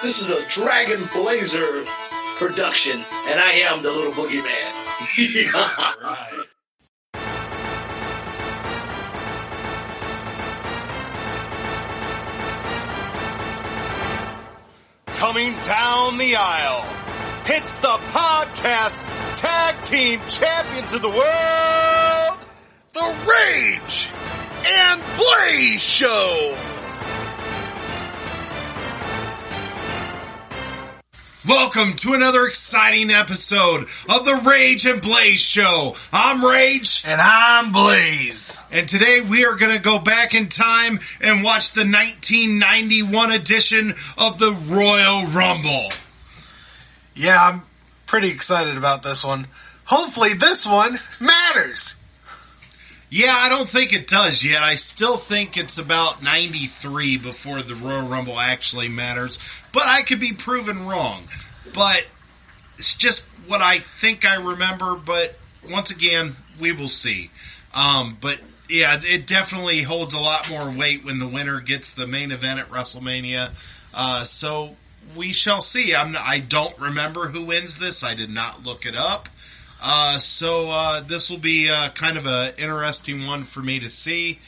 This is a Dragon Blazer production, and I am the little boogeyman. Right. Coming down the aisle, it's the podcast tag team champions of the world, the Rage and Blaze Show. Welcome to another exciting episode of the Rage and Blaze Show. I'm Rage. And I'm Blaze. And today we are going to go back in time and watch the 1991 edition of the Royal Rumble. Yeah, I'm pretty excited about this one. Hopefully this one matters. Yeah, I don't think it does yet. I still think it's about 93 before the Royal Rumble actually matters. But I could be proven wrong. But it's just what I think I remember. But once again, we will see. But yeah, it definitely holds a lot more weight when the winner gets the main event at WrestleMania. So we shall see. I don't remember who wins this. I did not look it up. So this will be kind of an interesting one for me to see,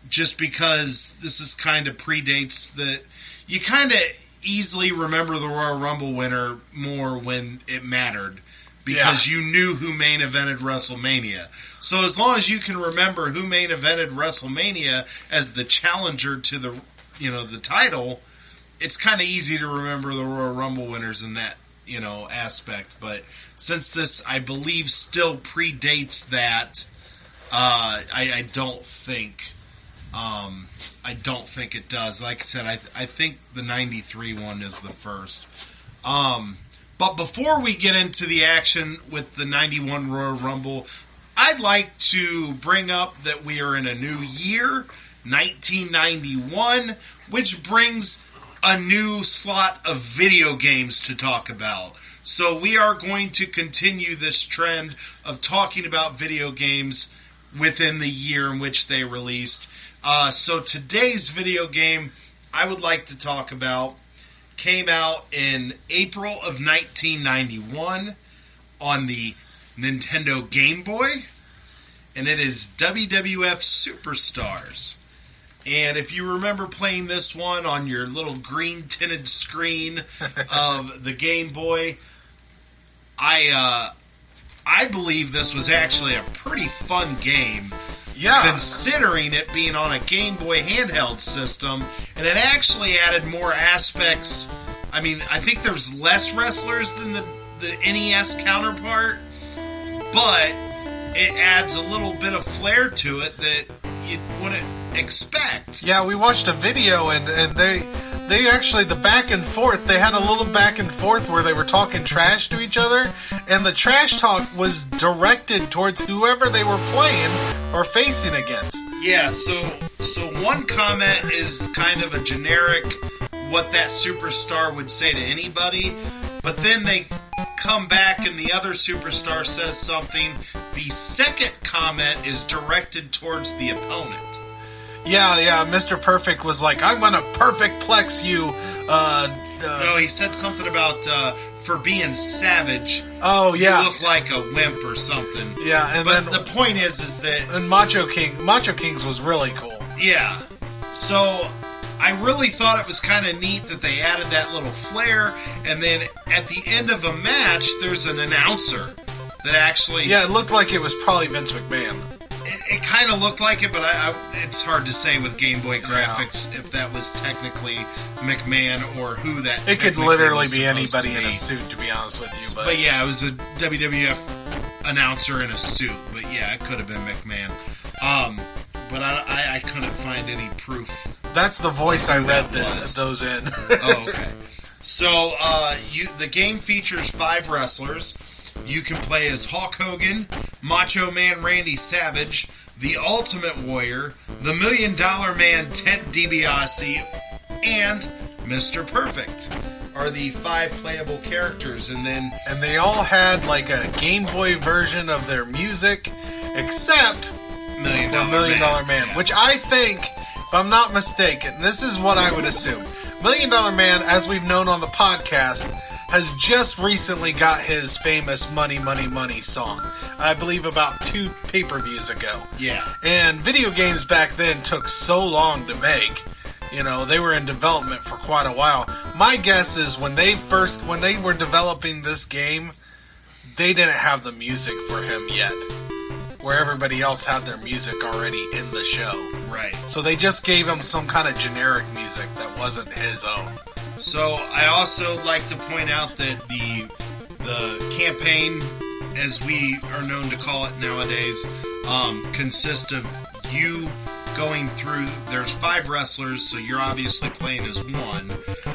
just because this is kind of predates that you kind of easily remember the Royal Rumble winner more when it mattered, because you knew who main evented WrestleMania. So as long as you can remember who main evented WrestleMania as the challenger to the title, it's kind of easy to remember the Royal Rumble winners in that aspect. But since this, I believe, still predates that, I don't think it does. Like I said, I think the 93 one is the first. But before we get into the action with the 91 Royal Rumble, I'd like to bring up that we are in a new year, 1991, which brings a new slot of video games to talk about. So we are going to continue this trend of talking about video games within the year in which they released. So today's video game I would like to talk about came out in April of 1991 on the Nintendo Game Boy, and it is WWF Superstars. And if you remember playing this one on your little green tinted screen of the Game Boy, I believe this was actually a pretty fun game. Yeah. Considering it being on a Game Boy handheld system, and it actually added more aspects. I mean, I think there's less wrestlers than the NES counterpart, but it adds a little bit of flair to it that you wouldn't expect. Yeah, we watched a video and they actually, the back and forth, they had a little back and forth where they were talking trash to each other, and the trash talk was directed towards whoever they were playing or facing against. Yeah, so one comment is kind of a generic what that superstar would say to anybody, but then they come back and the other superstar says something. The second comment is directed towards the opponent. Yeah, Mr. Perfect was like, I'm gonna perfect plex you. No, he said something about for being savage. Oh, yeah. You look like a wimp or something. Yeah, but then the point is that... And Macho Kings was really cool. Yeah. So I really thought it was kind of neat that they added that little flair, and then at the end of a match, there's an announcer that actually... Yeah, it looked like it was probably Vince McMahon. It kind of looked like it, but it's hard to say with Game Boy graphics if that was technically McMahon or who that. It could literally be anybody in a suit, to be honest with you. But yeah, it was a WWF announcer in a suit. But yeah, it could have been McMahon. But I couldn't find any proof. That's the voice I read those in. Oh, okay. So the game features 5 wrestlers. You can play as Hulk Hogan, Macho Man Randy Savage, the Ultimate Warrior, the $1 Million Man Ted DiBiase, and Mr. Perfect are the 5 playable characters. And they all had like a Game Boy version of their music, except $1 Million Man, yeah. which I think if I'm not mistaken, this is what I would assume. $1 Million Man, as we've known on the podcast, has just recently got his famous Money, Money, Money song. I believe about 2 pay-per-views ago. Yeah. And video games back then took so long to make. You know, they were in development for quite a while. My guess is when they were developing this game, they didn't have the music for him yet. Where everybody else had their music already in the show. Right. So they just gave him some kind of generic music that wasn't his own. So I also like to point out that the campaign, as we are known to call it nowadays, consists of you going through. There's 5 wrestlers, so you're obviously playing as one.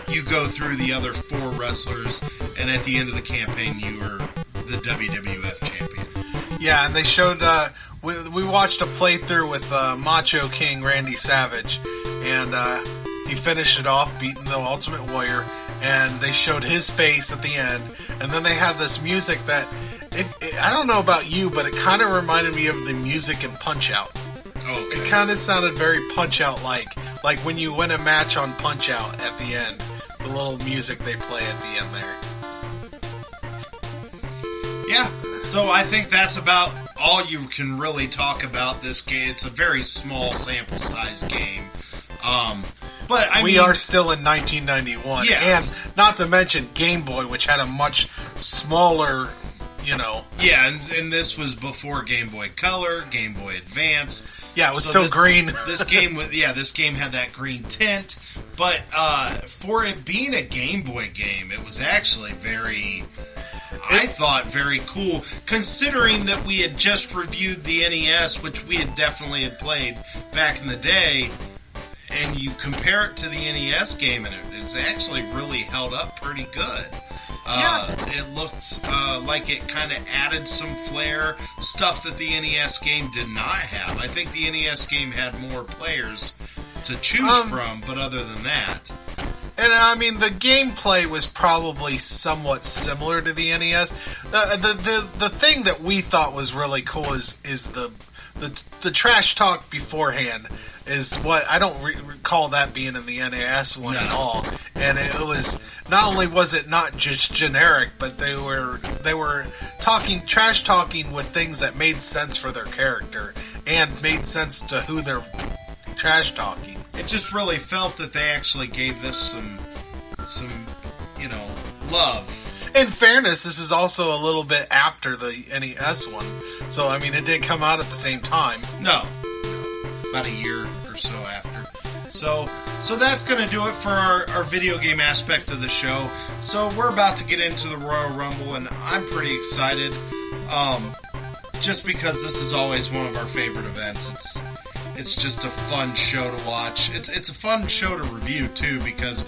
You go through the other 4 wrestlers, and at the end of the campaign, you are the WWF champion. Yeah, and they showed. We watched a playthrough with Macho King Randy Savage, and he finished it off beating the Ultimate Warrior, and they showed his face at the end, and then they had this music that, I don't know about you, but it kind of reminded me of the music in Punch-Out! Oh, okay. It kind of sounded very Punch-Out! Like when you win a match on Punch-Out! At the end, the little music they play at the end there. Yeah, so I think that's about all you can really talk about this game. It's a very small sample size game. But we are still in 1991. Yes. And not to mention Game Boy, which had a much smaller, you know. Yeah, and this was before Game Boy Color, Game Boy Advance. Yeah, it was still green. This game had that green tint. But for it being a Game Boy game, it was actually I thought very cool, considering that we had just reviewed the NES, which we had definitely played back in the day, and you compare it to the NES game, and it is actually really held up pretty good. It looked like it kind of added some flair, stuff that the NES game did not have. I think the NES game had more players to choose from, but other than that... And I mean, the gameplay was probably somewhat similar to the NES. The thing that we thought was really cool is the trash talk beforehand is what I don't recall that being in the NES one at all. And it was not only was it not just generic, but they were trash talking with things that made sense for their character and made sense to who they're trash talking. It just really felt that they actually gave this some love. In fairness, this is also a little bit after the NES one. So, I mean, it didn't come out at the same time. No. About a year or so after. So that's going to do it for our video game aspect of the show. So we're about to get into the Royal Rumble, and I'm pretty excited. Just because this is always one of our favorite events. It's just a fun show to watch. It's a fun show to review, too, because,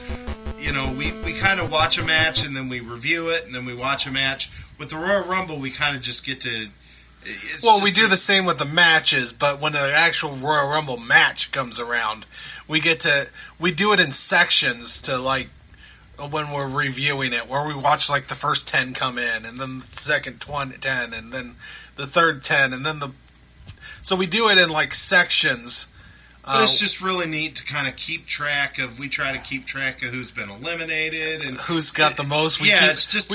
we kind of watch a match, and then we review it, and then we watch a match. With the Royal Rumble, we kind of just get to... we do the same with the matches, but when the actual Royal Rumble match comes around, we do it in sections to, when we're reviewing it, where we watch, the first 10 come in, and then the second 10, and then the third 10, and then so we do it in sections. But it's just really neat to kind of we try to keep track of who's been eliminated and who's got the most. We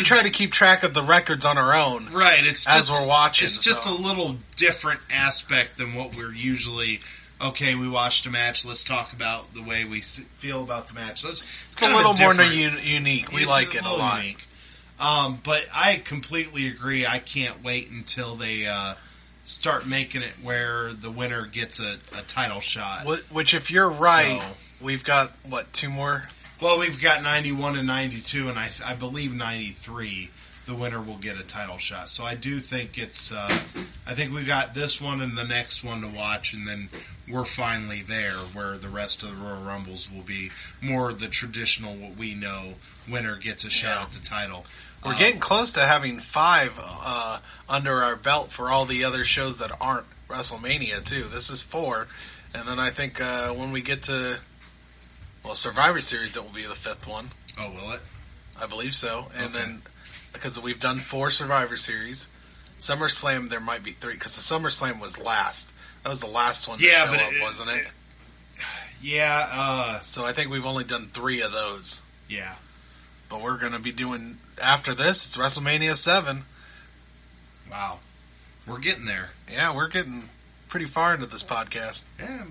try to keep track of the records on our own. Right. We're watching. It's just a little different aspect than what we're usually. Okay, we watched a match. Let's talk about the way we feel about the match. It's a little more unique. We like it a lot. Unique. But I completely agree. I can't wait until they start making it where the winner gets a title shot. Which, if you're right, we've got, 2 more? Well, we've got 91 and 92, and I believe 93, the winner will get a title shot. So I do think I think we got this one and the next one to watch, and then we're finally there, where the rest of the Royal Rumbles will be more the traditional, what we know, winner gets a shot at the title. We're getting close to having 5 under our belt for all the other shows that aren't WrestleMania, too. This is 4. And then I think when we get to, Survivor Series, it will be the 5th one. Oh, will it? I believe so. And then, because we've done 4 Survivor Series, SummerSlam, there might be 3, because the SummerSlam was last. That was the last one to show up, wasn't it? Yeah, So I think we've only done 3 of those. yeah. But we're going to be doing, after this, it's WrestleMania 7. Wow. We're getting there. Yeah, we're getting pretty far into this podcast. Yeah,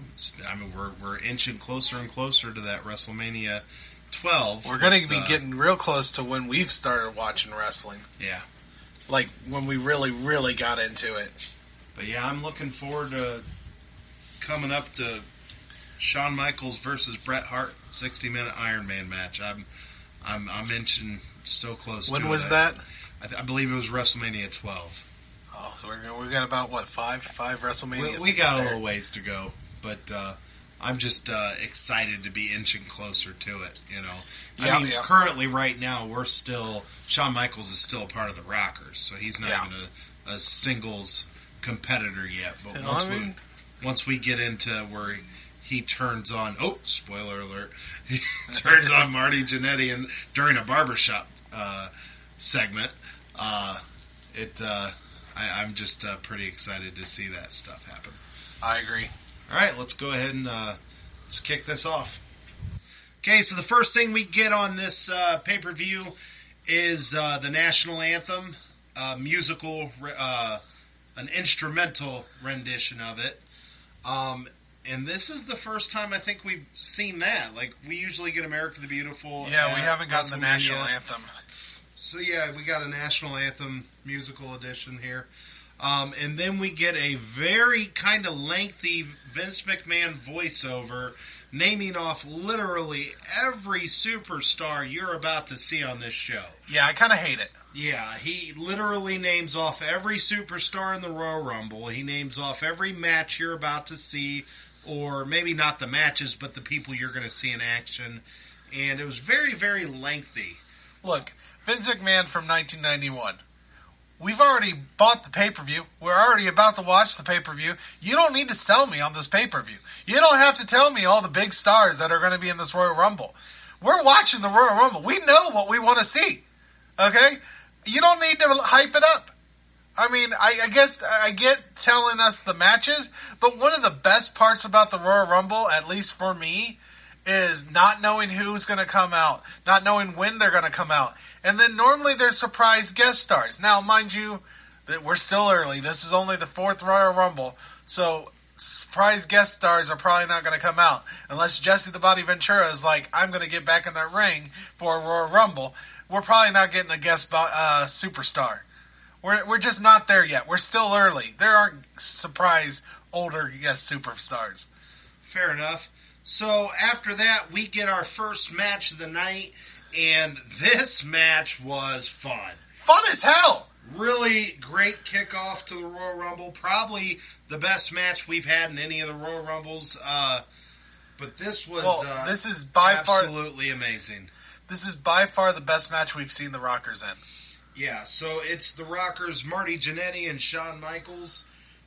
I mean, we're inching closer and closer to that WrestleMania 12. We're going to be getting real close to when we've started watching wrestling. Yeah. Like, when we really, really got into it. But yeah, I'm looking forward to coming up to Shawn Michaels versus Bret Hart 60-minute Iron Man match. I'm inching so close to it. When was that? I believe it was WrestleMania 12. Oh, so we got about, what, five WrestleManias? We got a little ways to go, but I'm just excited to be inching closer to it, you know. I mean, currently, right now, Shawn Michaels is still a part of the Rockers, so he's not even a singles competitor yet. But once we get into where he turns on, spoiler alert, he turns on Marty Jannetty during a barbershop segment, I'm just pretty excited to see that stuff happen. I agree. All right, let's go ahead and let's kick this off. Okay, so the first thing we get on this pay-per-view is the national anthem, an instrumental rendition of it. And this is the first time I think we've seen that. Like, we usually get America the Beautiful. Yeah, we haven't gotten the national anthem. So, yeah, we got a national anthem musical edition here. And then we get a very kind of lengthy Vince McMahon voiceover naming off literally every superstar you're about to see on this show. Yeah, I kind of hate it. Yeah, he literally names off every superstar in the Royal Rumble. He names off every match you're about to see, or maybe not the matches, but the people you're going to see in action. And it was very, very lengthy. Look, Vince McMahon from 1991. We've already bought the pay-per-view. We're already about to watch the pay-per-view. You don't need to sell me on this pay-per-view. You don't have to tell me all the big stars that are going to be in this Royal Rumble. We're watching the Royal Rumble. We know what we want to see. Okay? You don't need to hype it up. I mean, I guess I get telling us the matches, but one of the best parts about the Royal Rumble, at least for me, is not knowing who's going to come out, not knowing when they're going to come out. And then normally there's surprise guest stars. Now, mind you, that we're still early. This is only the 4th Royal Rumble, so surprise guest stars are probably not going to come out. Unless Jesse the Body Ventura is like, I'm going to get back in that ring for a Royal Rumble. We're probably not getting a guest superstar. We're just not there yet. We're still early. There aren't surprise older guest superstars. Fair enough. So after that, we get our first match of the night, and this match was fun. Fun as hell! Really great kickoff to the Royal Rumble. Probably the best match we've had in any of the Royal Rumbles. But this was this is by absolutely amazing. This is by far the best match we've seen the Rockers in. Yeah, so it's the Rockers, Marty Jannetty and Shawn Michaels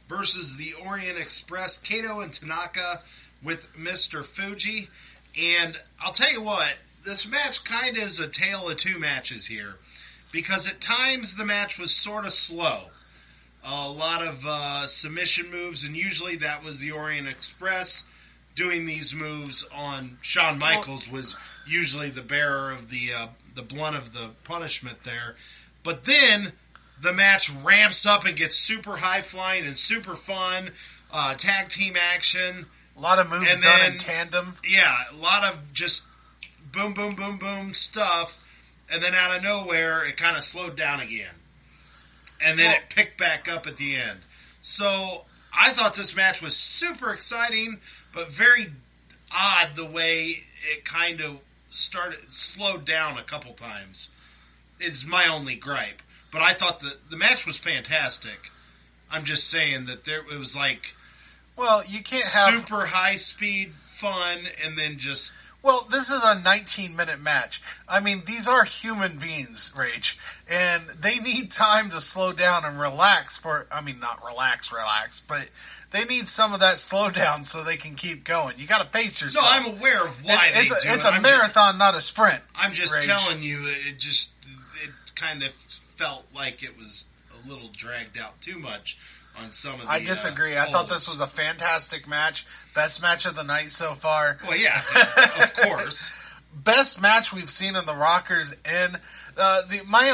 versus the Orient Express, Kato and Tanaka with Mr. Fuji. And I'll tell you what, this match kind of is a tale of two matches here. Because at times the match was sort of slow. A lot of submission moves, and usually that was the Orient Express doing these moves on Shawn Michaels was usually the bearer of the blunt of the punishment there. But then the match ramps up and gets super high-flying and super fun. Tag team action. A lot of moves done in tandem. Yeah, a lot of just boom, boom, boom, boom stuff. And then out of nowhere, it kind of slowed down again. And then it picked back up at the end. So I thought this match was super exciting, but very odd the way it kind of slowed down a couple times. It's my only gripe. But I thought the match was fantastic. I'm just saying that it was like... Well, you can't have... super high-speed fun, and then just... Well, this is a 19-minute match. I mean, these are human beings, Rach, and they need time to slow down and relax not relax, but they need some of that slowdown so they can keep going. You got to pace yourself. No, I'm aware of why they do it. It's a marathon, not a sprint. I'm just Rach. telling you, it kind of felt like it was a little dragged out too much. on some of the I disagree. I thought this was a fantastic match. Best match of the night so far. Well, yeah, of course. Best match we've seen in the Rockers. And my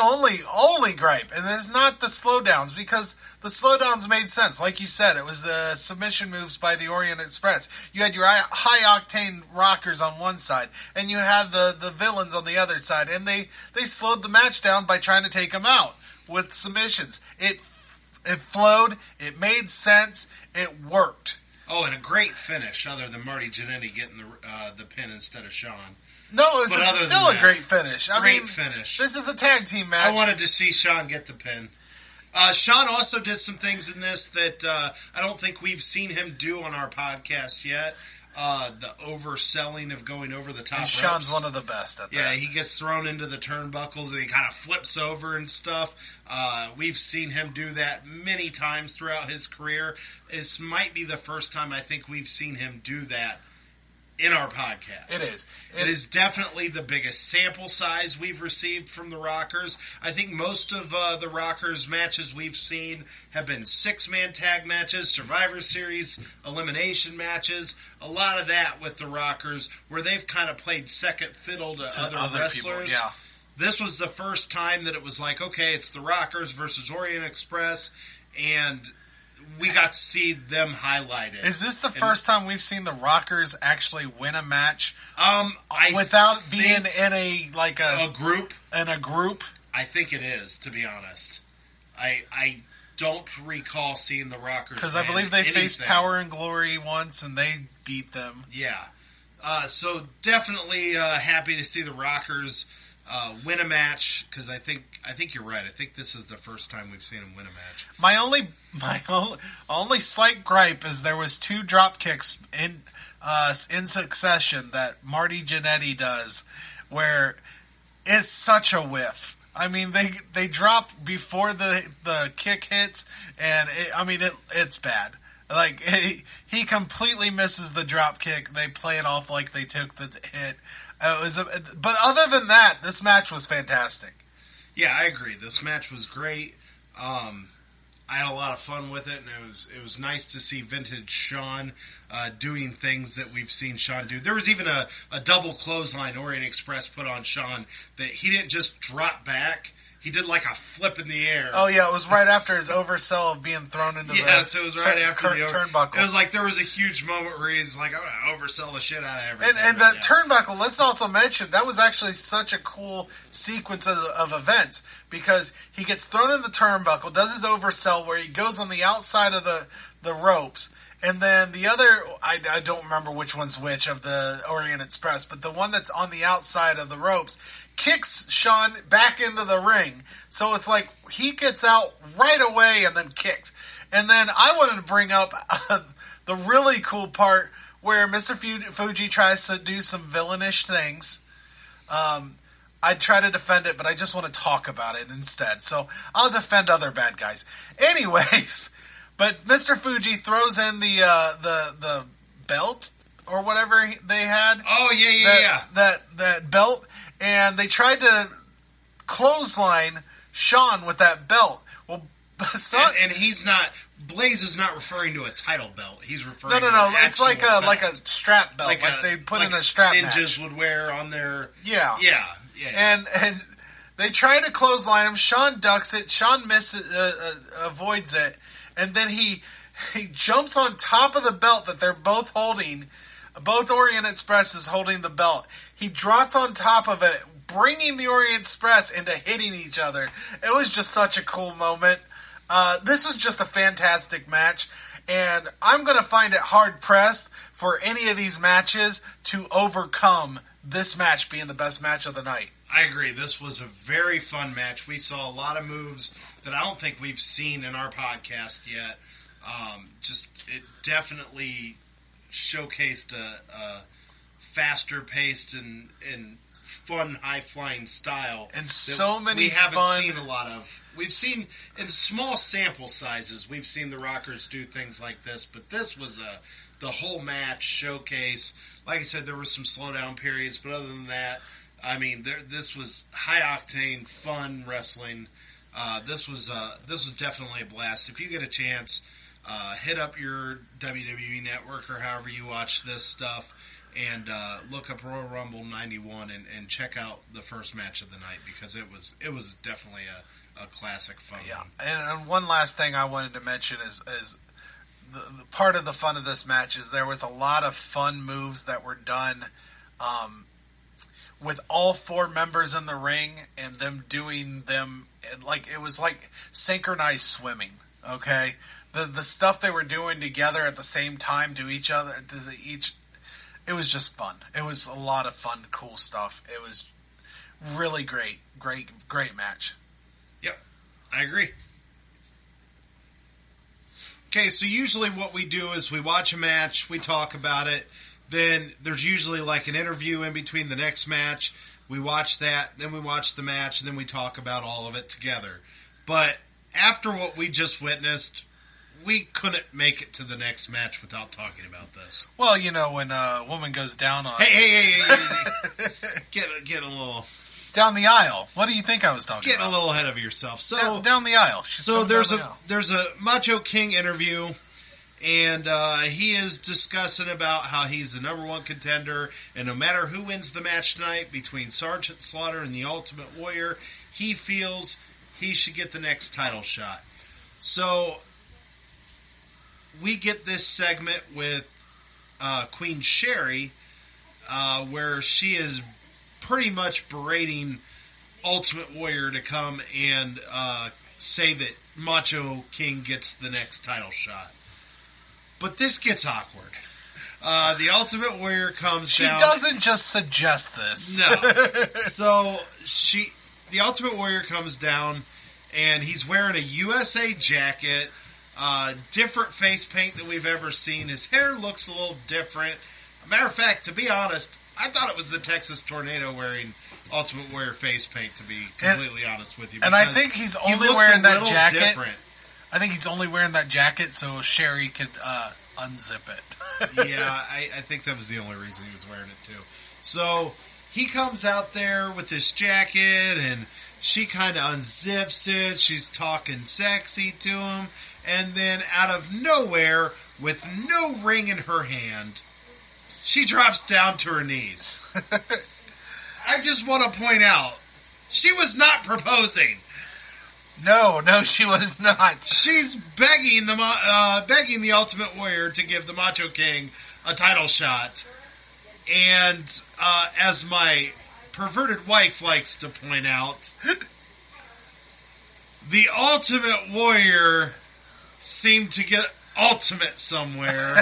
only gripe, and it's not the slowdowns, because the slowdowns made sense. Like you said, it was the submission moves by the Orient Express. You had your high-octane Rockers on one side, and you had the villains on the other side. And they slowed the match down by trying to take them out with submissions. It flowed. It made sense. It worked. Oh, and a great finish, other than Marty Jannetty getting the pin instead of Sean. No, it was still a great finish. I mean, finish. This is a tag team match. I wanted to see Sean get the pin. Sean also did some things in this that I don't think we've seen him do on our podcast yet. The overselling of going over the top ropes. Sean's one of the best at that. Yeah, he gets thrown into the turnbuckles and he kind of flips over and stuff. We've seen him do that many times throughout his career. This might be the first time I think we've seen him do that in our podcast. It is. It is definitely the biggest sample size we've received from the Rockers. I think most of the Rockers matches we've seen have been 6-man tag matches, Survivor Series elimination matches. A lot of that with the Rockers, where they've kind of played second fiddle to other wrestlers. People, yeah. This was the first time that it was like, okay, it's the Rockers versus Orient Express, and we got to see them highlighted. Is this the first time we've seen the Rockers actually win a match without being in a group? In a group? I think it is, to be honest. I don't recall seeing the Rockers, because I believe they faced Power and Glory once and they beat them. Yeah. So definitely happy to see the Rockers win a match, because I think you're right. I think this is the first time we've seen him win a match. My only slight gripe is there was 2 drop kicks in succession that Marty Jannetty does, where it's such a whiff. I mean, they drop before the kick hits, and it's bad. Like, he completely misses the drop kick. They play it off like they took the hit. But other than that, this match was fantastic. Yeah, I agree. This match was great. I had a lot of fun with it, and it was nice to see vintage Sean doing things that we've seen Sean do. There was even a double clothesline Orient Express put on Sean that he didn't just drop back. He did like a flip in the air. Oh, yeah, it was right after his oversell of being thrown into it was right after the turnbuckle. It was like there was a huge moment where he's like, I'm going to oversell the shit out of everything. And that turnbuckle, let's also mention, that was actually such a cool sequence of events, because he gets thrown in the turnbuckle, does his oversell where he goes on the outside of the ropes, and then the other, I don't remember which one's which of the Orient Express, but the one that's on the outside of the ropes kicks Sean back into the ring. So it's like he gets out right away and then kicks. And then I wanted to bring up the really cool part where Mr. Fuji tries to do some villainish things. I'd try to defend it, but I just want to talk about it instead. So I'll defend other bad guys. Anyways, but Mr. Fuji throws in the belt or whatever they had. Oh, yeah. That belt. And they tried to clothesline Sean with that belt. Well, and he's not. Blaze is not referring to a title belt. He's referring to no. It's like a strap belt, like they put in a strap. Ninjas match. Would wear on their. Yeah. And they try to clothesline him. Sean ducks it. Sean avoids it, and then he jumps on top of the belt that they're both holding. Both Orient Express is holding the belt. He drops on top of it, bringing the Orient Express into hitting each other. It was just such a cool moment. This was just a fantastic match, and I'm going to find it hard-pressed for any of these matches to overcome this match being the best match of the night. I agree. This was a very fun match. We saw a lot of moves that I don't think we've seen in our podcast yet. It definitely showcased a faster paced and fun high flying style, and so many we haven't seen a lot of. We've seen in small sample sizes. We've seen the Rockers do things like this, but this was the whole match showcase. Like I said, there were some slowdown periods, but other than that, I mean, this was high octane, fun wrestling. This was definitely a blast. If you get a chance, hit up your WWE Network or however you watch this stuff, and look up Royal Rumble 91 and check out the first match of the night, because it was definitely a classic fun. Yeah, and one last thing I wanted to mention is the part of the fun of this match is there was a lot of fun moves that were done with all four members in the ring and them doing them, and it was like synchronized swimming. Okay, the stuff they were doing together at the same time to each other, it was just fun. It was a lot of fun, cool stuff. It was really great match. Yep, I agree. Okay, so usually what we do is we watch a match, we talk about it, then there's usually like an interview in between the next match. We watch that, then we watch the match, and then we talk about all of it together. But after what we just witnessed, we couldn't make it to the next match without talking about this. Well, when a woman goes down on... Hey. Get a little... Down the aisle. What do you think I was talking about? Getting a little ahead of yourself. So down the aisle. There's a Macho King interview, and he is discussing about how he's the number one contender, and no matter who wins the match tonight between Sergeant Slaughter and the Ultimate Warrior, he feels he should get the next title shot. So we get this segment with Queen Sherry, where she is pretty much berating Ultimate Warrior to come and say that Macho King gets the next title shot. But this gets awkward. The Ultimate Warrior comes down. She doesn't just suggest this. No. So the Ultimate Warrior comes down, and he's wearing a USA jacket, different face paint than we've ever seen. His hair looks a little different. Matter of fact, to be honest, I thought it was the Texas Tornado wearing Ultimate Warrior face paint, to be completely honest with you. And I think he's only wearing that jacket. Different. I think he's only wearing that jacket so Sherry could unzip it. Yeah, I think that was the only reason he was wearing it too. So he comes out there with this jacket, and she kind of unzips it. She's talking sexy to him. And then out of nowhere, with no ring in her hand, she drops down to her knees. I just want to point out, she was not proposing. No, she was not. She's begging the Ultimate Warrior to give the Macho King a title shot. And as my perverted wife likes to point out, the Ultimate Warrior seemed to get ultimate somewhere.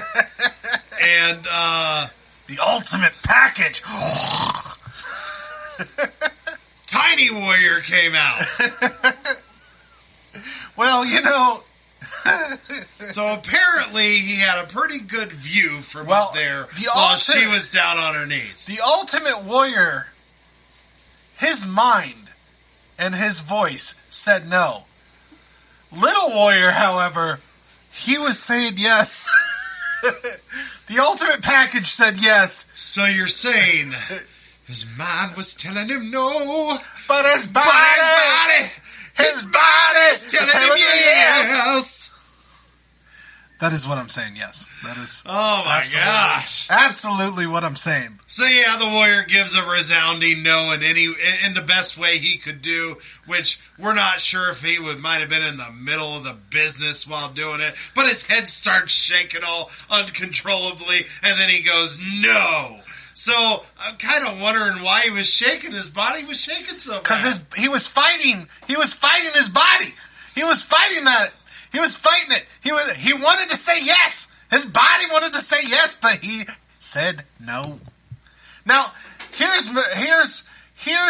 And the ultimate package. Tiny Warrior came out. Well, So apparently he had a pretty good view from up there while she was down on her knees. The Ultimate Warrior, his mind and his voice said no. Little Warrior, however, he was saying yes. The Ultimate Package said yes. So you're saying his mind was telling him no, but his body's telling him yes. That is what I'm saying, yes. That is. Oh my gosh. Absolutely what I'm saying. So yeah, the Warrior gives a resounding no in the best way he could do, which we're not sure if he might have been in the middle of the business while doing it, but his head starts shaking all uncontrollably, and then he goes, no. So I'm kind of wondering why he was shaking. His body was shaking so bad. Because he was fighting his body. He was fighting that. He was fighting it. He wanted to say yes. His body wanted to say yes, but he said no. Now, here's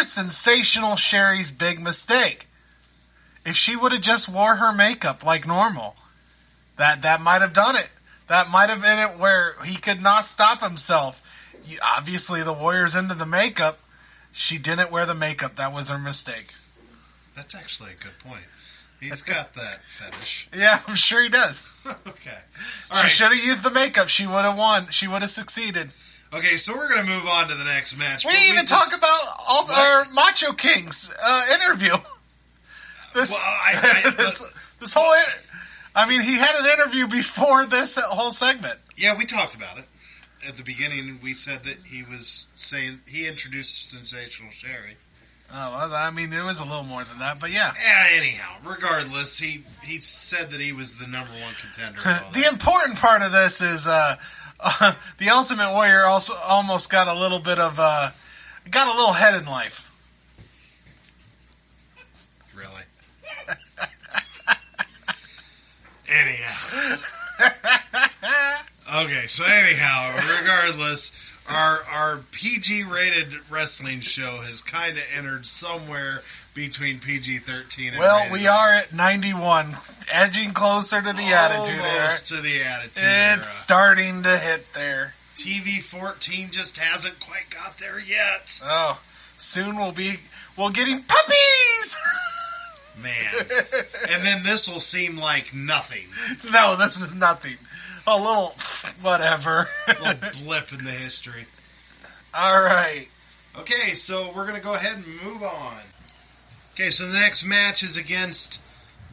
sensational Sherry's big mistake. If she would have just wore her makeup like normal, that might have done it. That might have been it where he could not stop himself. Obviously, the Warrior's into the makeup. She didn't wear the makeup. That was her mistake. That's actually a good point. He's got that fetish. Yeah, I'm sure he does. Okay. All right. She should have used the makeup. She would have won. She would have succeeded. Okay, so we're going to move on to the next match. We didn't even talk about our Macho King's interview. This, Well, this whole... I mean, he had an interview before this whole segment. Yeah, we talked about it. At the beginning, we said that he introduced Sensational Sherry. Oh, well, I mean, it was a little more than that, but yeah. Yeah, anyhow, regardless, he said that he was the number one contender. The important part of this is the Ultimate Warrior also almost got a little bit of got a little head in life. Really? Anyhow. Okay, so anyhow, regardless, our PG-rated wrestling show has kind of entered somewhere between PG-13 and well, rated we R. are at 91, edging closer to the Attitude Era. Almost to the Attitude Era. It's starting to hit there. TV-14 just hasn't quite got there yet. Oh, soon we'll getting puppies! Man. And then this will seem like nothing. No, this is nothing. A little whatever. A little blip in the history. All right. Okay, so we're going to go ahead and move on. Okay, so the next match is against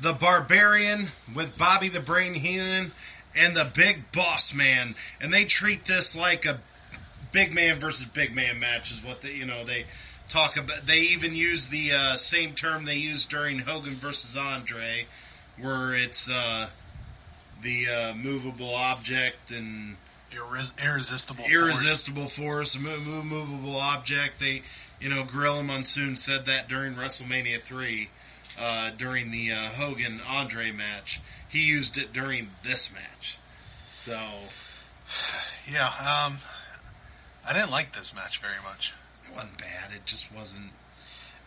the Barbarian with Bobby the Brain Heenan and the Big Boss Man. And they treat this like a big man versus big man match is what they talk about. They even use the same term they used during Hogan versus Andre, where it's the movable object and irresistible force, movable object. They, Gorilla Monsoon said that during WrestleMania 3, during the Hogan Andre match. He used it during this match. So, yeah, I didn't like this match very much. It wasn't bad. It just wasn't.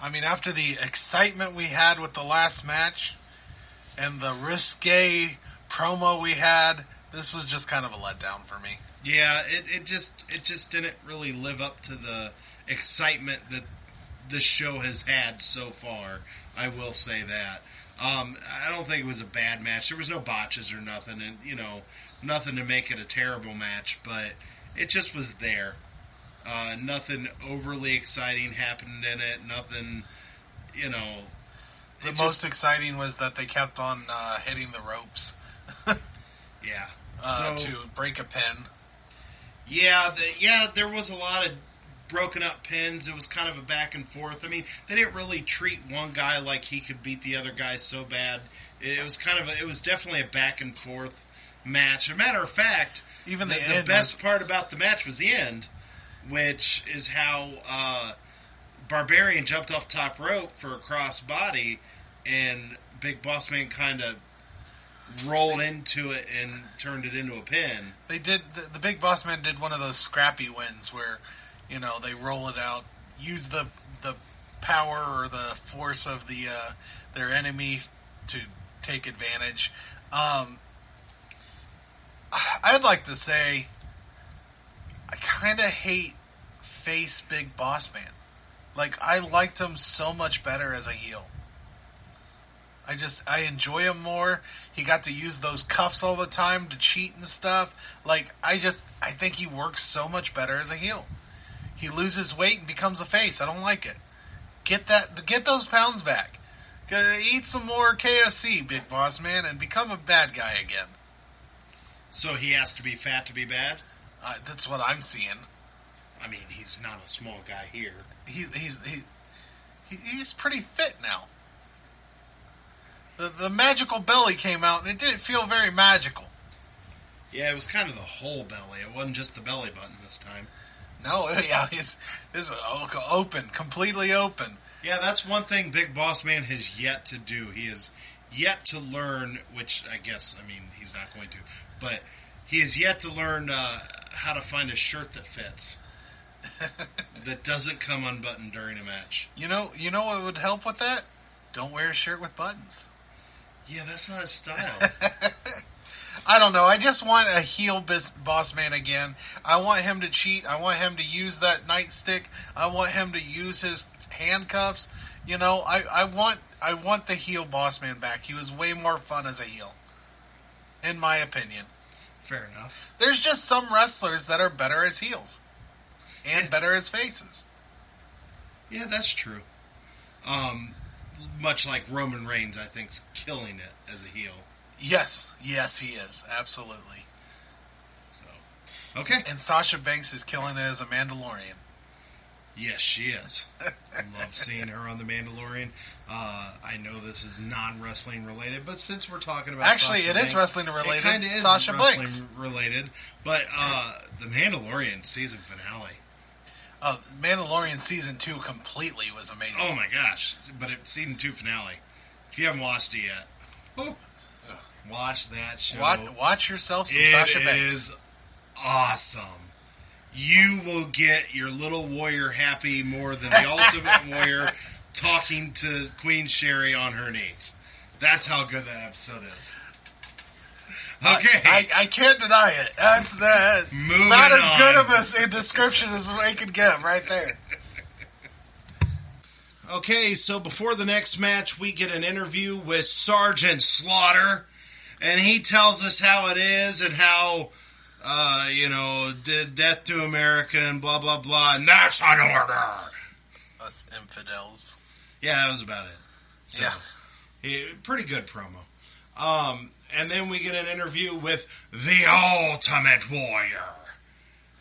I mean, after the excitement we had with the last match and the risque promo we had, this was just kind of a letdown for me. Yeah, it just didn't really live up to the excitement that this show has had so far. I will say that. I don't think it was a bad match. There was no botches or nothing, and nothing to make it a terrible match, but it just was there. Nothing overly exciting happened in it. Nothing, The most exciting was that they kept on hitting the ropes. Yeah. To break a pin. Yeah, there was a lot of broken up pins. It was kind of a back and forth. I mean, they didn't really treat one guy like he could beat the other guy so bad. It was it was definitely a back and forth match. As a matter of fact, even the best part about the match was the end, which is how Barbarian jumped off top rope for a cross body, and Big Boss Man kind of rolled into it and turned it into a pin. They did. The Big Boss Man did one of those scrappy wins where, they roll it out, use the power or the force of their enemy to take advantage. I'd like to say I kind of hate face Big Boss Man. Like, I liked him so much better as a heel. I enjoy him more. He got to use those cuffs all the time to cheat and stuff. Like, I think he works so much better as a heel. He loses weight and becomes a face. I don't like it. Get those pounds back. Eat some more KFC, Big Boss Man, and become a bad guy again. So he has to be fat to be bad? That's what I'm seeing. I mean, he's not a small guy here. He's pretty fit now. The magical belly came out, and it didn't feel very magical. Yeah, it was kind of the whole belly. It wasn't just the belly button this time. No, yeah, it's open, completely open. Yeah, that's one thing Big Boss Man has yet to do. He has yet to learn, which I guess, he's not going to, but he has yet to learn how to find a shirt that fits. That doesn't come unbuttoned during a match. You know what would help with that? Don't wear a shirt with buttons. Yeah, that's not his style. I don't know. I just want a heel Boss Man again. I want him to cheat. I want him to use that nightstick. I want him to use his handcuffs. I want the heel Boss Man back. He was way more fun as a heel, in my opinion. Fair enough. There's just some wrestlers that are better as heels and better as faces. Yeah, that's true. much like Roman Reigns, I think, is killing it as a heel. Yes, he is. Absolutely. So, okay. And Sasha Banks is killing it as a Mandalorian. Yes, she is. I love seeing her on The Mandalorian. I know this is non-wrestling related, but since we're talking about actually, Sasha it Banks, is wrestling related. It kind of is Sasha wrestling Banks related. But The Mandalorian season finale. Mandalorian season 2 completely was amazing. Oh my gosh! But it's season 2 finale. If you haven't watched it yet, watch that show. Watch yourself some Sasha Banks. It is awesome. You will get your little warrior happy more than the Ultimate Warrior talking to Queen Sherry on her knees. That's how good that episode is. Okay. I can't deny it. That's Moving not as on. good of a description as I could get right there. Okay, so before the next match, we get an interview with Sergeant Slaughter, and he tells us how it is and how, death to America and blah, blah, blah, and that's an order. Us infidels. Yeah, that was about it. So, pretty good promo. And then we get an interview with the Ultimate Warrior.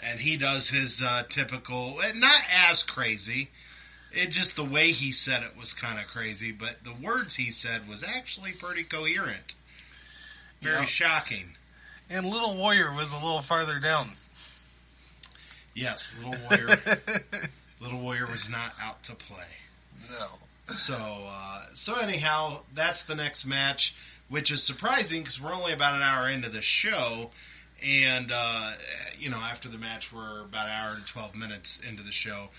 And he does his typical, not as crazy. It just the way he said it was kind of crazy, but the words he said was actually pretty coherent. Very shocking. And Little Warrior was a little farther down. Yes, Little Warrior was not out to play. No. So anyhow, that's the next match, which is surprising because we're only about an hour into the show, and after the match we're about an hour and 12 minutes into the show.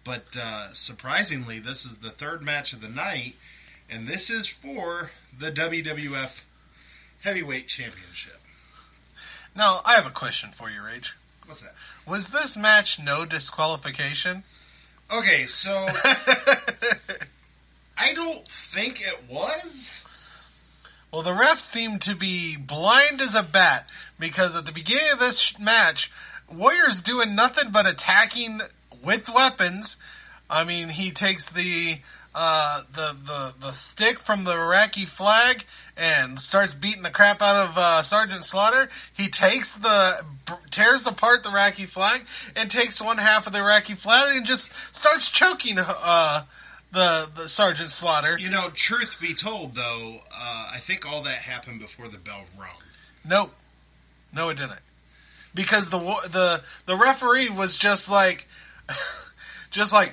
But surprisingly, this is the third match of the night, and this is for the WWF Heavyweight Championship. Now, I have a question for you, Rage. What's that? Was this match no disqualification? Okay, so I don't think it was. Well, the refs seem to be blind as a bat, because at the beginning of this match, Warrior's doing nothing but attacking with weapons. I mean, he takes the stick from the Iraqi flag and starts beating the crap out of Sergeant Slaughter. He tears apart the Iraqi flag and takes one half of the Iraqi flag and just starts choking the Sergeant Slaughter. Truth be told, though, I think all that happened before the bell rung. No, it didn't, because the referee was just like,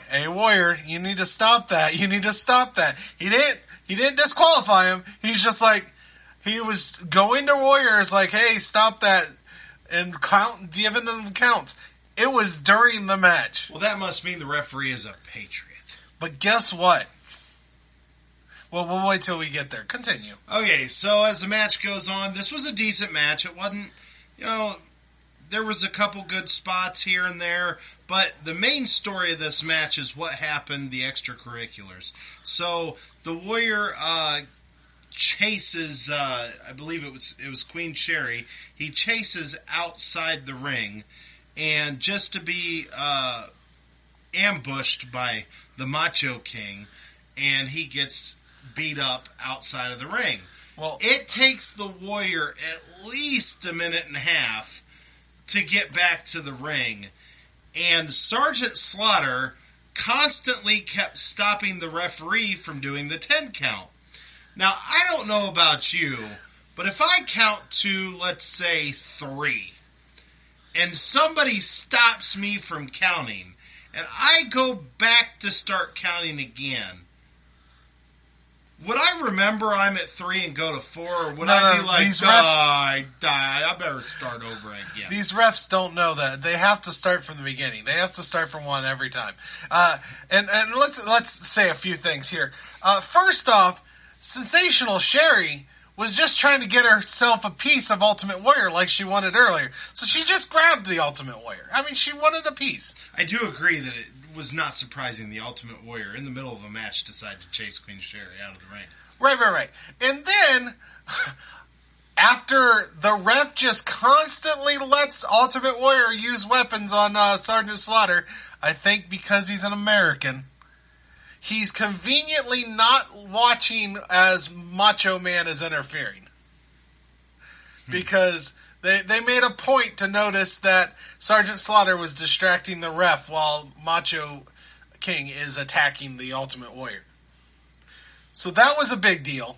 hey, Warrior, you need to stop that. You need to stop that. He didn't disqualify him. He's just like, he was going to Warriors like, hey, stop that, and giving them counts. It was during the match. Well, that must mean the referee is a patriot. But guess what? Well, we'll wait till we get there. Continue. Okay, so as the match goes on, this was a decent match. It wasn't, there was a couple good spots here and there, but the main story of this match is what happened, the extracurriculars. So the Warrior chases, I believe it was Queen Sherry. He chases outside the ring, and just to be ambushed by the Macho King, and he gets beat up outside of the ring. Well, it takes the Warrior at least a minute and a half to get back to the ring, and Sergeant Slaughter constantly kept stopping the referee from doing the 10 count. Now, I don't know about you, but if I count to, let's say, 3, and somebody stops me from counting, and I go back to start counting again, would I remember I'm at 3 and go to 4, or would I be like, I better start over again? These refs don't know that. They have to start from the beginning. They have to start from 1 every time. And let's say a few things here. First off, Sensational Sherry was just trying to get herself a piece of Ultimate Warrior like she wanted earlier. So she just grabbed the Ultimate Warrior. I mean, she wanted a piece. I do agree that it was not surprising the Ultimate Warrior in the middle of a match decided to chase Queen Sherry out of the ring. Right. And then, after the ref just constantly lets Ultimate Warrior use weapons on Sergeant Slaughter, I think because he's an American, he's conveniently not watching as Macho Man is interfering. Because they made a point to notice that Sergeant Slaughter was distracting the ref while Macho King is attacking the Ultimate Warrior. So that was a big deal.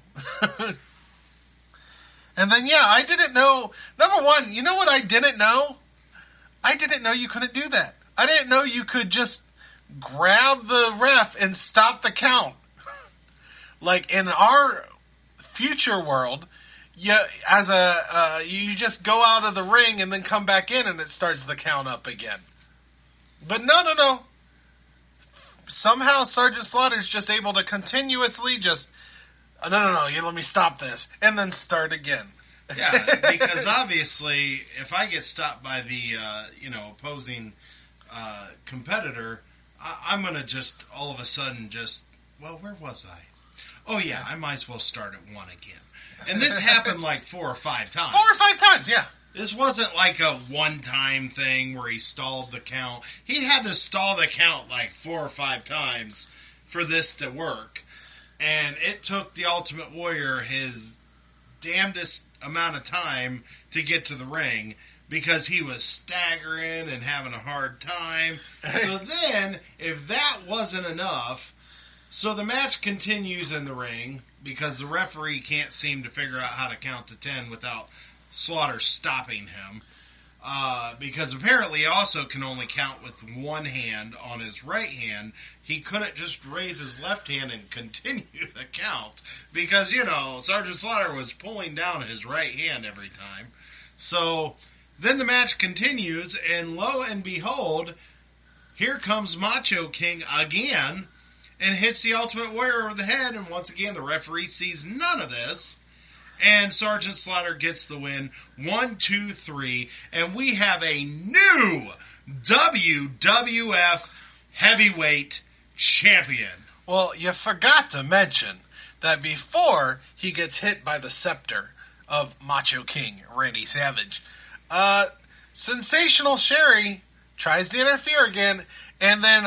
And then, yeah, I didn't know... Number one, you know what I didn't know? I didn't know you couldn't do that. I didn't know you could just grab the ref and stop the count. Like, in our future world, you just go out of the ring and then come back in and it starts the count up again. But no. Somehow Sergeant Slaughter's just able to continuously just... No, let me stop this. And then start again. Yeah, because obviously, if I get stopped by the, opposing competitor, I'm going to just, all of a sudden, where was I? Oh, yeah, I might as well start at 1 again. And this happened like 4 or 5 times. 4 or 5 times, yeah. This wasn't like a one-time thing where he stalled the count. He had to stall the count like 4 or 5 times for this to work. And it took the Ultimate Warrior his damnedest amount of time to get to the ring because he was staggering and having a hard time. So then, if that wasn't enough, so the match continues in the ring because the referee can't seem to figure out how to count to 10 without Slaughter stopping him. Because apparently he also can only count with one hand on his right hand. He couldn't just raise his left hand and continue the count because, Sergeant Slaughter was pulling down his right hand every time. So then the match continues, and lo and behold, here comes Macho King again and hits the Ultimate Warrior over the head, and once again the referee sees none of this. And Sergeant Slaughter gets the win, 1, 2, 3, and we have a new WWF Heavyweight Champion. Well, you forgot to mention that before he gets hit by the scepter of Macho King, Randy Savage, Sensational Sherry tries to interfere again, and then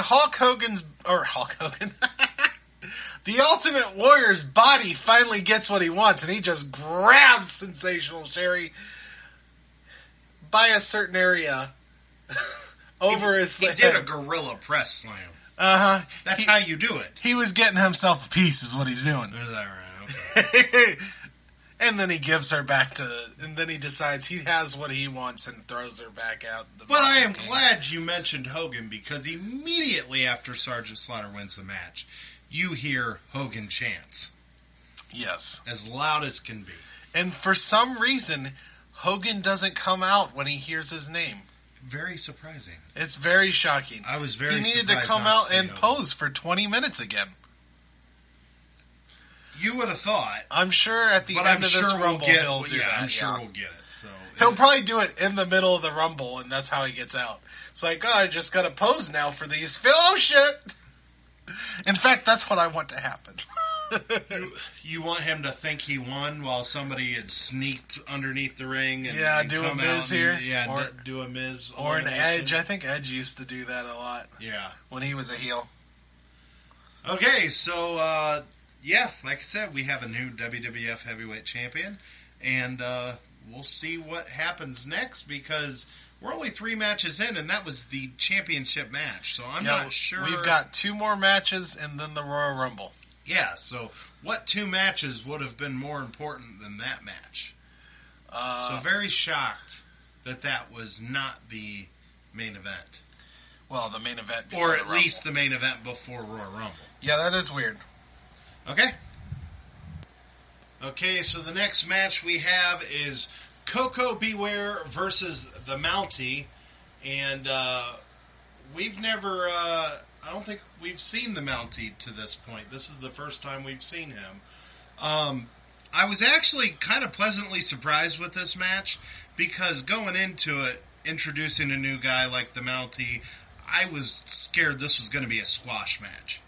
the Ultimate Warrior's body finally gets what he wants, and he just grabs Sensational Sherry by a certain area over his head. He did a gorilla press slam. Uh-huh. That's how you do it. He was getting himself a piece is what he's doing. Is that right? Okay. And then he gives her back and then he decides he has what he wants and throws her back out. But I am glad you mentioned Hogan because immediately after Sergeant Slaughter wins the match, you hear Hogan chants. Yes. As loud as can be. And for some reason, Hogan doesn't come out when he hears his name. Very surprising. It's very shocking. I was very surprised. He needed to come out and pose for 20 minutes again. You would have thought. I'm sure at the end of this Rumble he'll do that. I'm sure we'll get it. So he'll probably do it in the middle of the Rumble, and that's how he gets out. It's like, I just got to pose now for these. Oh, shit! In fact, that's what I want to happen. You want him to think he won while somebody had sneaked underneath the ring and do a Miz here? Do a Miz. Or an Edge. I think Edge used to do that a lot. Yeah. When he was a heel. Okay, so, like I said, we have a new WWF Heavyweight Champion, and we'll see what happens next because we're only 3 matches in, and that was the championship match, so I'm not sure. We've got 2 more matches and then the Royal Rumble. Yeah, so what 2 matches would have been more important than that match? So very shocked that was not the main event. Well, the main event before or at least the main event before Royal Rumble. Yeah, that is weird. Okay, so the next match we have is Coco Beware versus the Mountie, and we've never, I don't think we've seen the Mountie to this point. This is the first time we've seen him. I was actually kind of pleasantly surprised with this match, because going into it, introducing a new guy like the Mountie, I was scared this was going to be a squash match.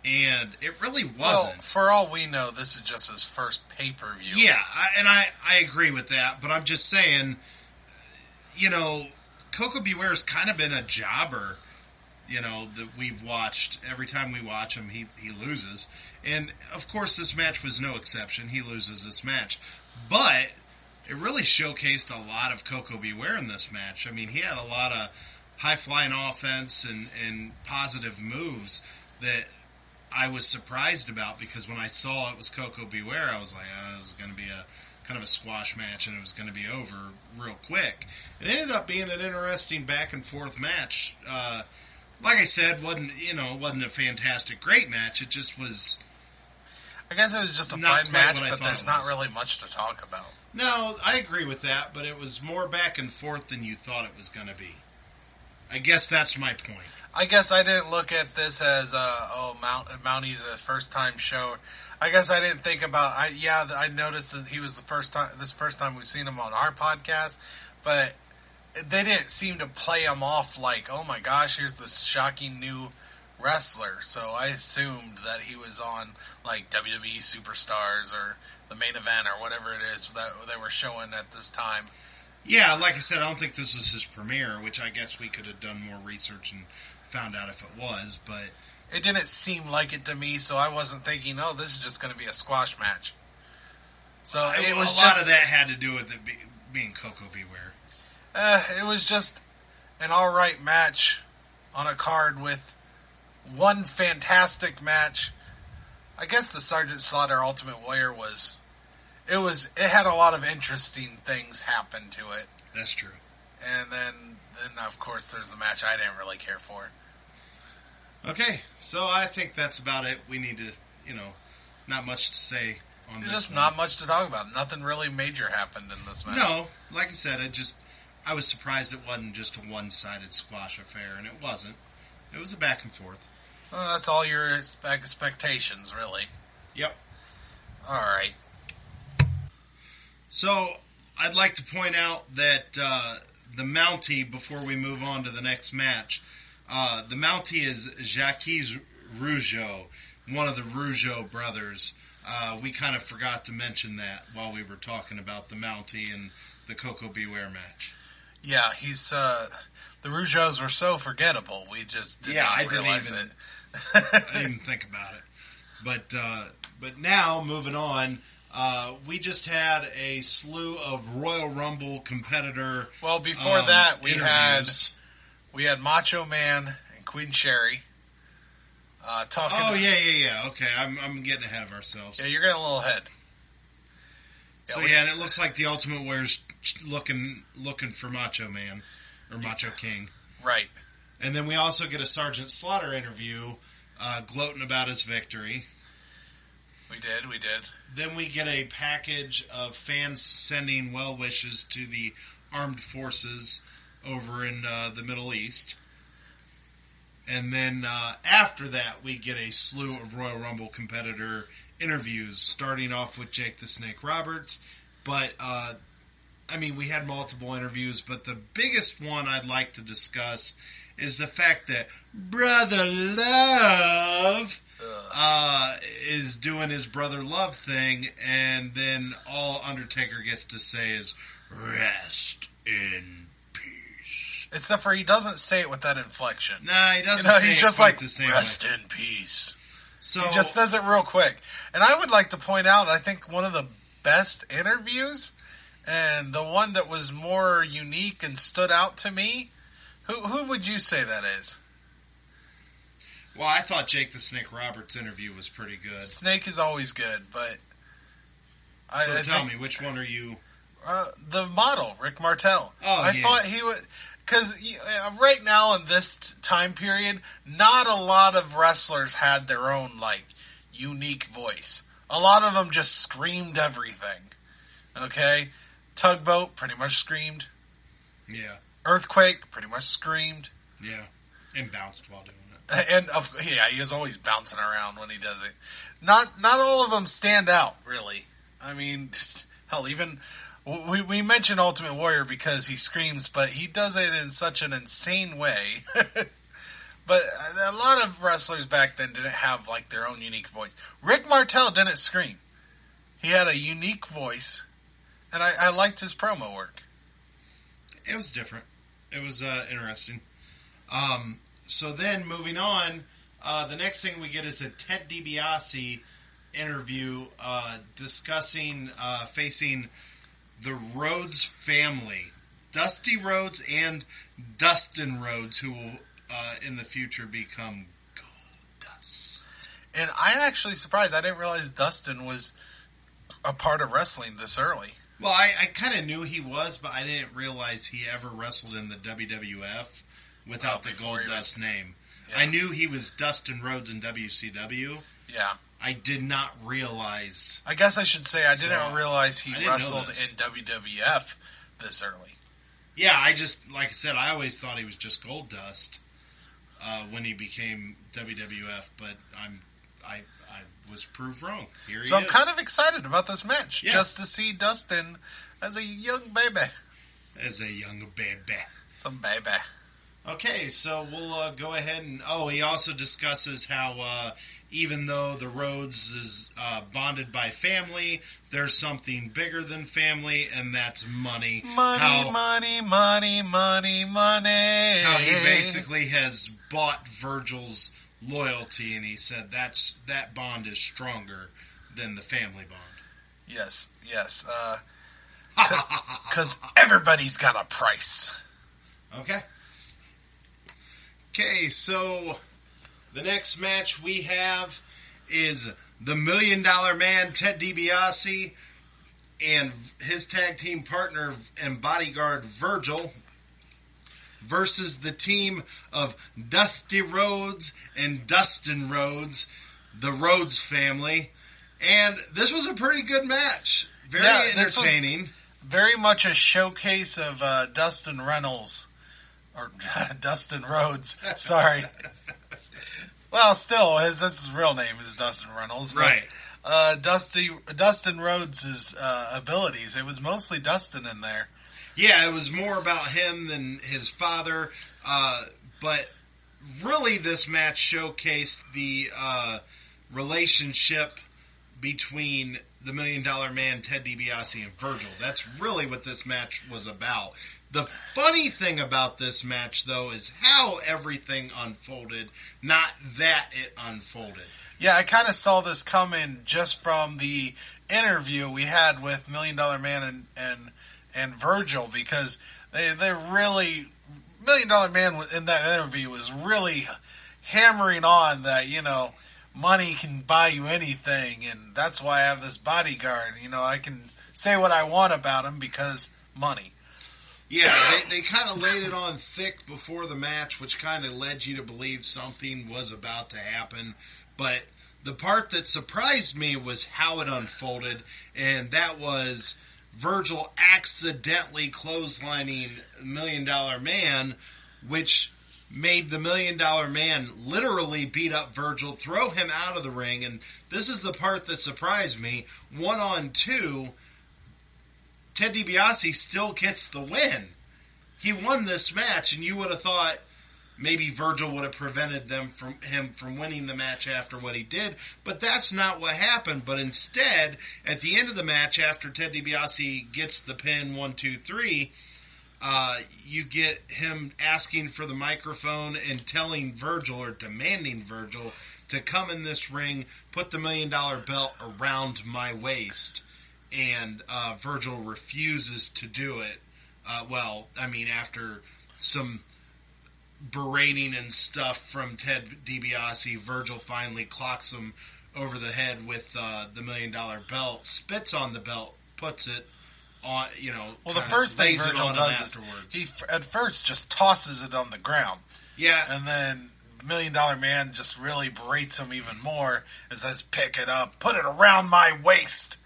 And it really wasn't. Well, for all we know, this is just his first pay-per-view. Yeah, I agree with that, but I'm just saying, Coco Beware's kind of been a jobber that we've watched. Every time we watch him, he loses. And, of course, this match was no exception. He loses this match. But it really showcased a lot of Koko B. Ware in this match. I mean, he had a lot of high-flying offense and positive moves that I was surprised about, because when I saw it was Koko B. Ware, I was like, this is going to be a kind of a squash match, and it was going to be over real quick. It ended up being an interesting back-and-forth match. Like I said, wasn't a fantastic, great match. It just was... I guess it was just a fine match, but there's not really much to talk about. No, I agree with that, but it was more back and forth than you thought it was going to be. I guess that's my point. I guess I didn't look at this as, Mounty's a first-time show. I guess I didn't think about... I noticed that he was the first time we've seen him on our podcast, but they didn't seem to play him off like, oh my gosh, here's this shocking new wrestler. So I assumed that he was on, like, WWE Superstars or the Main Event or whatever it is that they were showing at this time. Yeah, like I said, I don't think this was his premiere, which I guess we could have done more research and found out if it was, but... It didn't seem like it to me, so I wasn't thinking, this is just going to be a squash match. So it was a lot of that had to do with it being Koko B. Ware. It was just an alright match on a card with one fantastic match. I guess the Sergeant Slaughter Ultimate Warrior it had a lot of interesting things happen to it. That's true. And then of course there's the match I didn't really care for. Okay, so I think that's about it. We need to, not much to say on this. Just not much to talk about. Nothing really major happened in this match. No, like I said, I was surprised it wasn't just a one-sided squash affair, and it wasn't. It was a back and forth. Well, that's all your expectations, really. Yep. All right. So, I'd like to point out that the Mountie, before we move on to the next match, the Mountie is Jacques Rougeau, one of the Rougeau brothers. We kind of forgot to mention that while we were talking about the Mountie and the Koko B. Ware match. Yeah, he's the Rougeaus were so forgettable. We just did not realize it. I didn't even think about it. But now, moving on, we just had a slew of Royal Rumble competitor. Well, before that, interviews. We had Macho Man and Queen Sherry talking. Oh, yeah. Okay, I'm getting ahead of ourselves. Yeah, you're getting a little ahead. So, and it looks like the Ultimate Warrior's looking for Macho Man, or Macho King. Right. And then we also get a Sergeant Slaughter interview, gloating about his victory. We did. Then we get a package of fans sending well wishes to the armed forces over in the Middle East. And then after that, we get a slew of Royal Rumble competitor interviews, starting off with Jake the Snake Roberts. But, we had multiple interviews, but the biggest one I'd like to discuss is the fact that Brother Love is doing his Brother Love thing, and then all Undertaker gets to say is, rest in peace. Except for he doesn't say it with that inflection. Nah, he doesn't say he's it just quite like, the same rest way. in peace. So, he just says it real quick. And I would like to point out, I think one of the best interviews, and the one that was more unique and stood out to me, who would you say that is? Well, I thought Jake the Snake Roberts' interview was pretty good. Snake is always good, but... Tell me, which one are you... the model, Rick Martel. I thought he would... Because right now in this time period, not a lot of wrestlers had their own, unique voice. A lot of them just screamed everything. Okay? Tugboat, pretty much screamed. Yeah. Earthquake, pretty much screamed. Yeah. And bounced while doing it. And, he was always bouncing around when he does it. Not all of them stand out, really. Hell, even... We mentioned Ultimate Warrior because he screams, but he does it in such an insane way. But a lot of wrestlers back then didn't have, their own unique voice. Rick Martel didn't scream. He had a unique voice, and I liked his promo work. It was different. It was interesting. So then, moving on, the next thing we get is a Ted DiBiase interview discussing facing the Rhodes family, Dusty Rhodes and Dustin Rhodes, who will in the future become Goldust. And I'm actually surprised. I didn't realize Dustin was a part of wrestling this early. Well, I kind of knew he was, but I didn't realize he ever wrestled in the WWF without the Goldust name. Yeah. I knew he was Dustin Rhodes in WCW. Yeah. I did not realize. I guess I should say I didn't realize he wrestled in WWF this early. Yeah, like I said, I always thought he was just Goldust when he became WWF, but I was proved wrong. Here he is. I'm kind of excited about this match, just to see Dustin as a young baby. As a young baby. Some baby. Okay, so we'll go ahead and... Oh, he also discusses how even though the Rhodes is bonded by family, there's something bigger than family, and that's money. Money. How he basically has bought Virgil's loyalty, and he said that bond is stronger than the family bond. Yes. Because everybody's got a price. Okay, so the next match we have is the $1 Million Man, Ted DiBiase, and his tag team partner and bodyguard, Virgil, versus the team of Dusty Rhodes and Dustin Rhodes, the Rhodes family. And this was a pretty good match. Very entertaining. Very much a showcase of Dustin Reynolds. Or Dustin Rhodes. Sorry. Well, still, his real name is Dustin Reynolds. Right. Dustin Rhodes' abilities. It was mostly Dustin in there. Yeah, it was more about him than his father. But really, this match showcased the relationship between the $1 Million Man, Ted DiBiase, and Virgil. That's really what this match was about. The funny thing about this match, though, is how everything unfolded, not that it unfolded. Yeah, I kind of saw this coming just from the interview we had with $1 Million Man and Virgil, because they're really... $1 Million Man in that interview was really hammering on that, money can buy you anything, and that's why I have this bodyguard. I can say what I want about him because money. Yeah, they kind of laid it on thick before the match, which kind of led you to believe something was about to happen. But the part that surprised me was how it unfolded, and that was Virgil accidentally clotheslining $1 Million Man, which made the $1 Million Man literally beat up Virgil, throw him out of the ring, and this is the part that surprised me. 1-on-2, Ted DiBiase still gets the win. He won this match, and you would have thought maybe Virgil would have prevented him from winning the match after what he did, but that's not what happened. But instead, at the end of the match, after Ted DiBiase gets the pin 1, 2, 3, you get him asking for the microphone and telling Virgil, or demanding Virgil, to come in this ring, put the $1 Million belt around my waist. And Virgil refuses to do it. After some berating and stuff from Ted DiBiase, Virgil finally clocks him over the head with the $1 Million belt, spits on the belt, puts it on, Well, the first thing Virgil does is he at first just tosses it on the ground. Yeah. And then $1 Million Man just really berates him even more and says, pick it up, put it around my waist.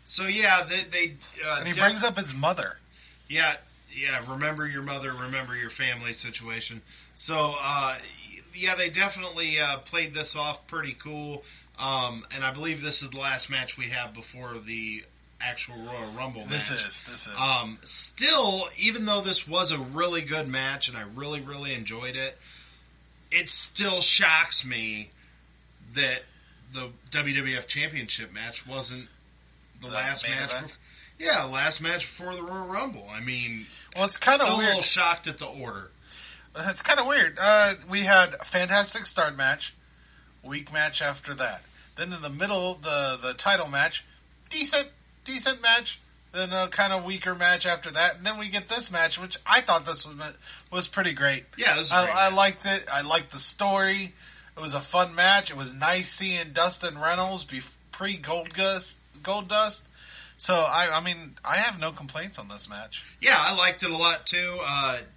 So yeah, they and he brings up his mother. Yeah. Remember your mother, remember your family situation. So they definitely played this off pretty cool. And I believe this is the last match we have before the actual Royal Rumble match. This is. Still, even though this was a really good match and I really, really enjoyed it, it still shocks me that the WWF Championship match wasn't the last match. Last match before the Royal Rumble. I mean, well, it's kind of weird. A little shocked at the order. It's kind of weird. We had a fantastic start match, weak match after that. Then in the middle, the title match, decent match. Then a kind of weaker match after that, and then we get this match, which I thought this was pretty great. Yeah, this was I liked it. I liked the story. It was a fun match. It was nice seeing Dustin Reynolds pre Goldust. So I mean, I have no complaints on this match. Yeah, I liked it a lot too.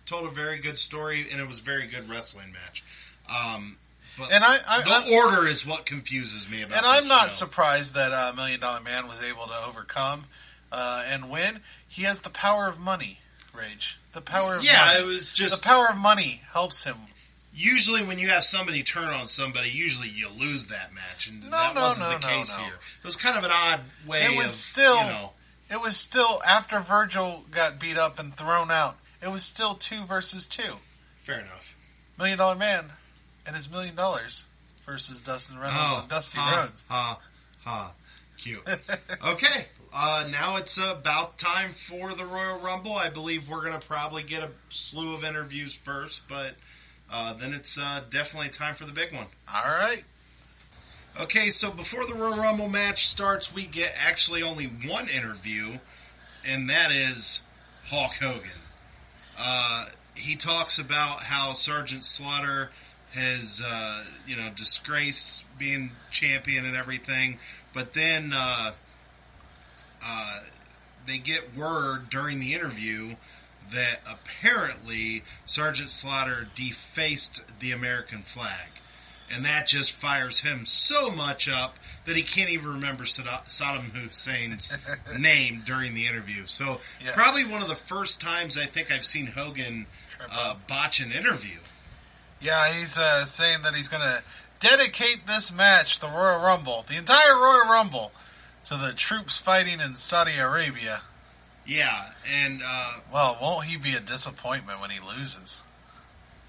Told a very good story, and it was a very good wrestling match. But and the order is what confuses me about. And this I'm not show. surprised that $1 Million Man was able to overcome and win. He has the power of money, Rage. The power of money. Yeah, it was just the power of money helps him. Usually, when you have somebody turn on somebody, usually you lose that match, and that wasn't the case here. It was kind of an odd way. It was still after Virgil got beat up and thrown out. It was still 2 versus 2. Fair enough. $1 Million Man and his $1 million versus Dustin Reynolds and Dusty Rhodes. Cute. Okay, now it's about time for the Royal Rumble. I believe we're going to probably get a slew of interviews first, but then it's definitely time for the big one. All right. Okay, so before the Royal Rumble match starts, we get actually only one interview, and that is Hulk Hogan. He talks about how Sergeant Slaughter has, disgraced being champion and everything, but then they get word during the interview that apparently Sergeant Slaughter defaced the American flag. And that just fires him so much up that he can't even remember Saddam Hussein's name during the interview. So probably one of the first times I think I've seen Hogan botch an interview. Yeah, he's saying that he's going to dedicate this match, the Royal Rumble, the entire Royal Rumble, to the troops fighting in Saudi Arabia. Yeah, and... well, won't he be a disappointment when he loses?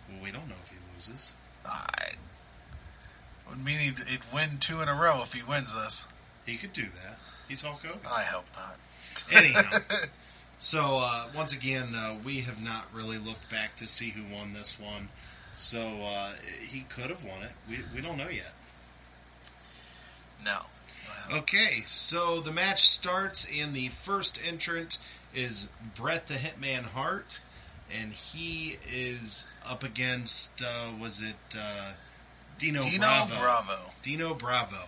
Well, we don't know if he loses. Would mean he'd win 2 in a row if he wins this. He could do that. He's Hulk Hogan. I hope not. Anyhow, so once again, we have not really looked back to see who won this one. So he could have won it. We don't know yet. No. Okay, so the match starts, and the first entrant is Bret the Hitman Hart, and he is up against, Dino Bravo. Dino Bravo.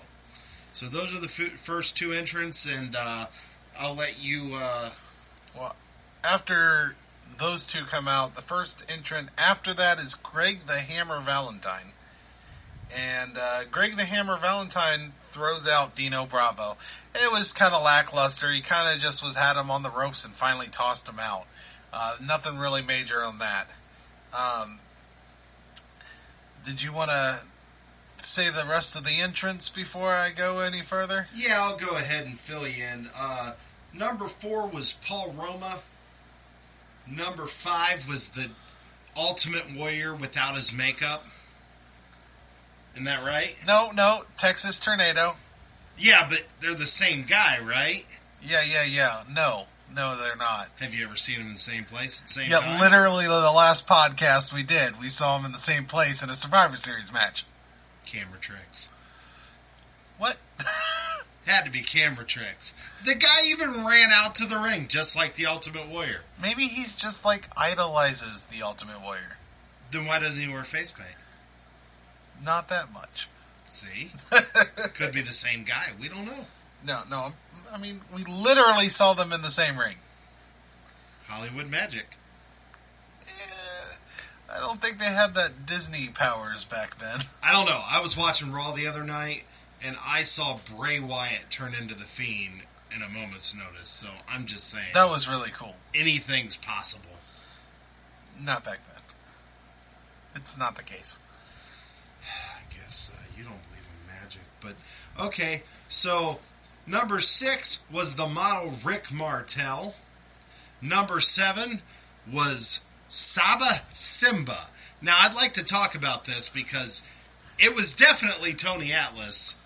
So those are the first 2 entrants, and I'll let you... Well, after those 2 come out, the first entrant after that is Greg the Hammer Valentine. And Greg the Hammer Valentine throws out Dino Bravo. It was kind of lackluster. He kind of just had him on the ropes and finally tossed him out. Nothing really major on that. Did you want to say the rest of the entrants before I go any further? Yeah, I'll go ahead and fill you in. Number 4 was Paul Roma. Number 5 was the Ultimate Warrior without his makeup. Isn't that right? No, Texas Tornado. Yeah, but they're the same guy, right? Yeah. No, they're not. Have you ever seen them in the same place at the same time? time? Yeah, literally the last podcast we did, we saw them in the same place in a Survivor Series match. Camera tricks. What? Had to be camera tricks. The guy even ran out to the ring just like the Ultimate Warrior. Maybe he's just idolizes the Ultimate Warrior. Then why doesn't he wear face paint? Not that much. See? Could be the same guy. We don't know. No. I mean, we literally saw them in the same ring. Hollywood magic. I don't think they had that Disney powers back then. I don't know. I was watching Raw the other night, and I saw Bray Wyatt turn into the Fiend in a moment's notice. So I'm just saying. That was really cool. Anything's possible. Not back then. It's not the case. I guess you don't believe in magic. But, okay. So, number 6 was the model Rick Martel. Number 7 was Saba Simba. Now, I'd like to talk about this because it was definitely Tony Atlas.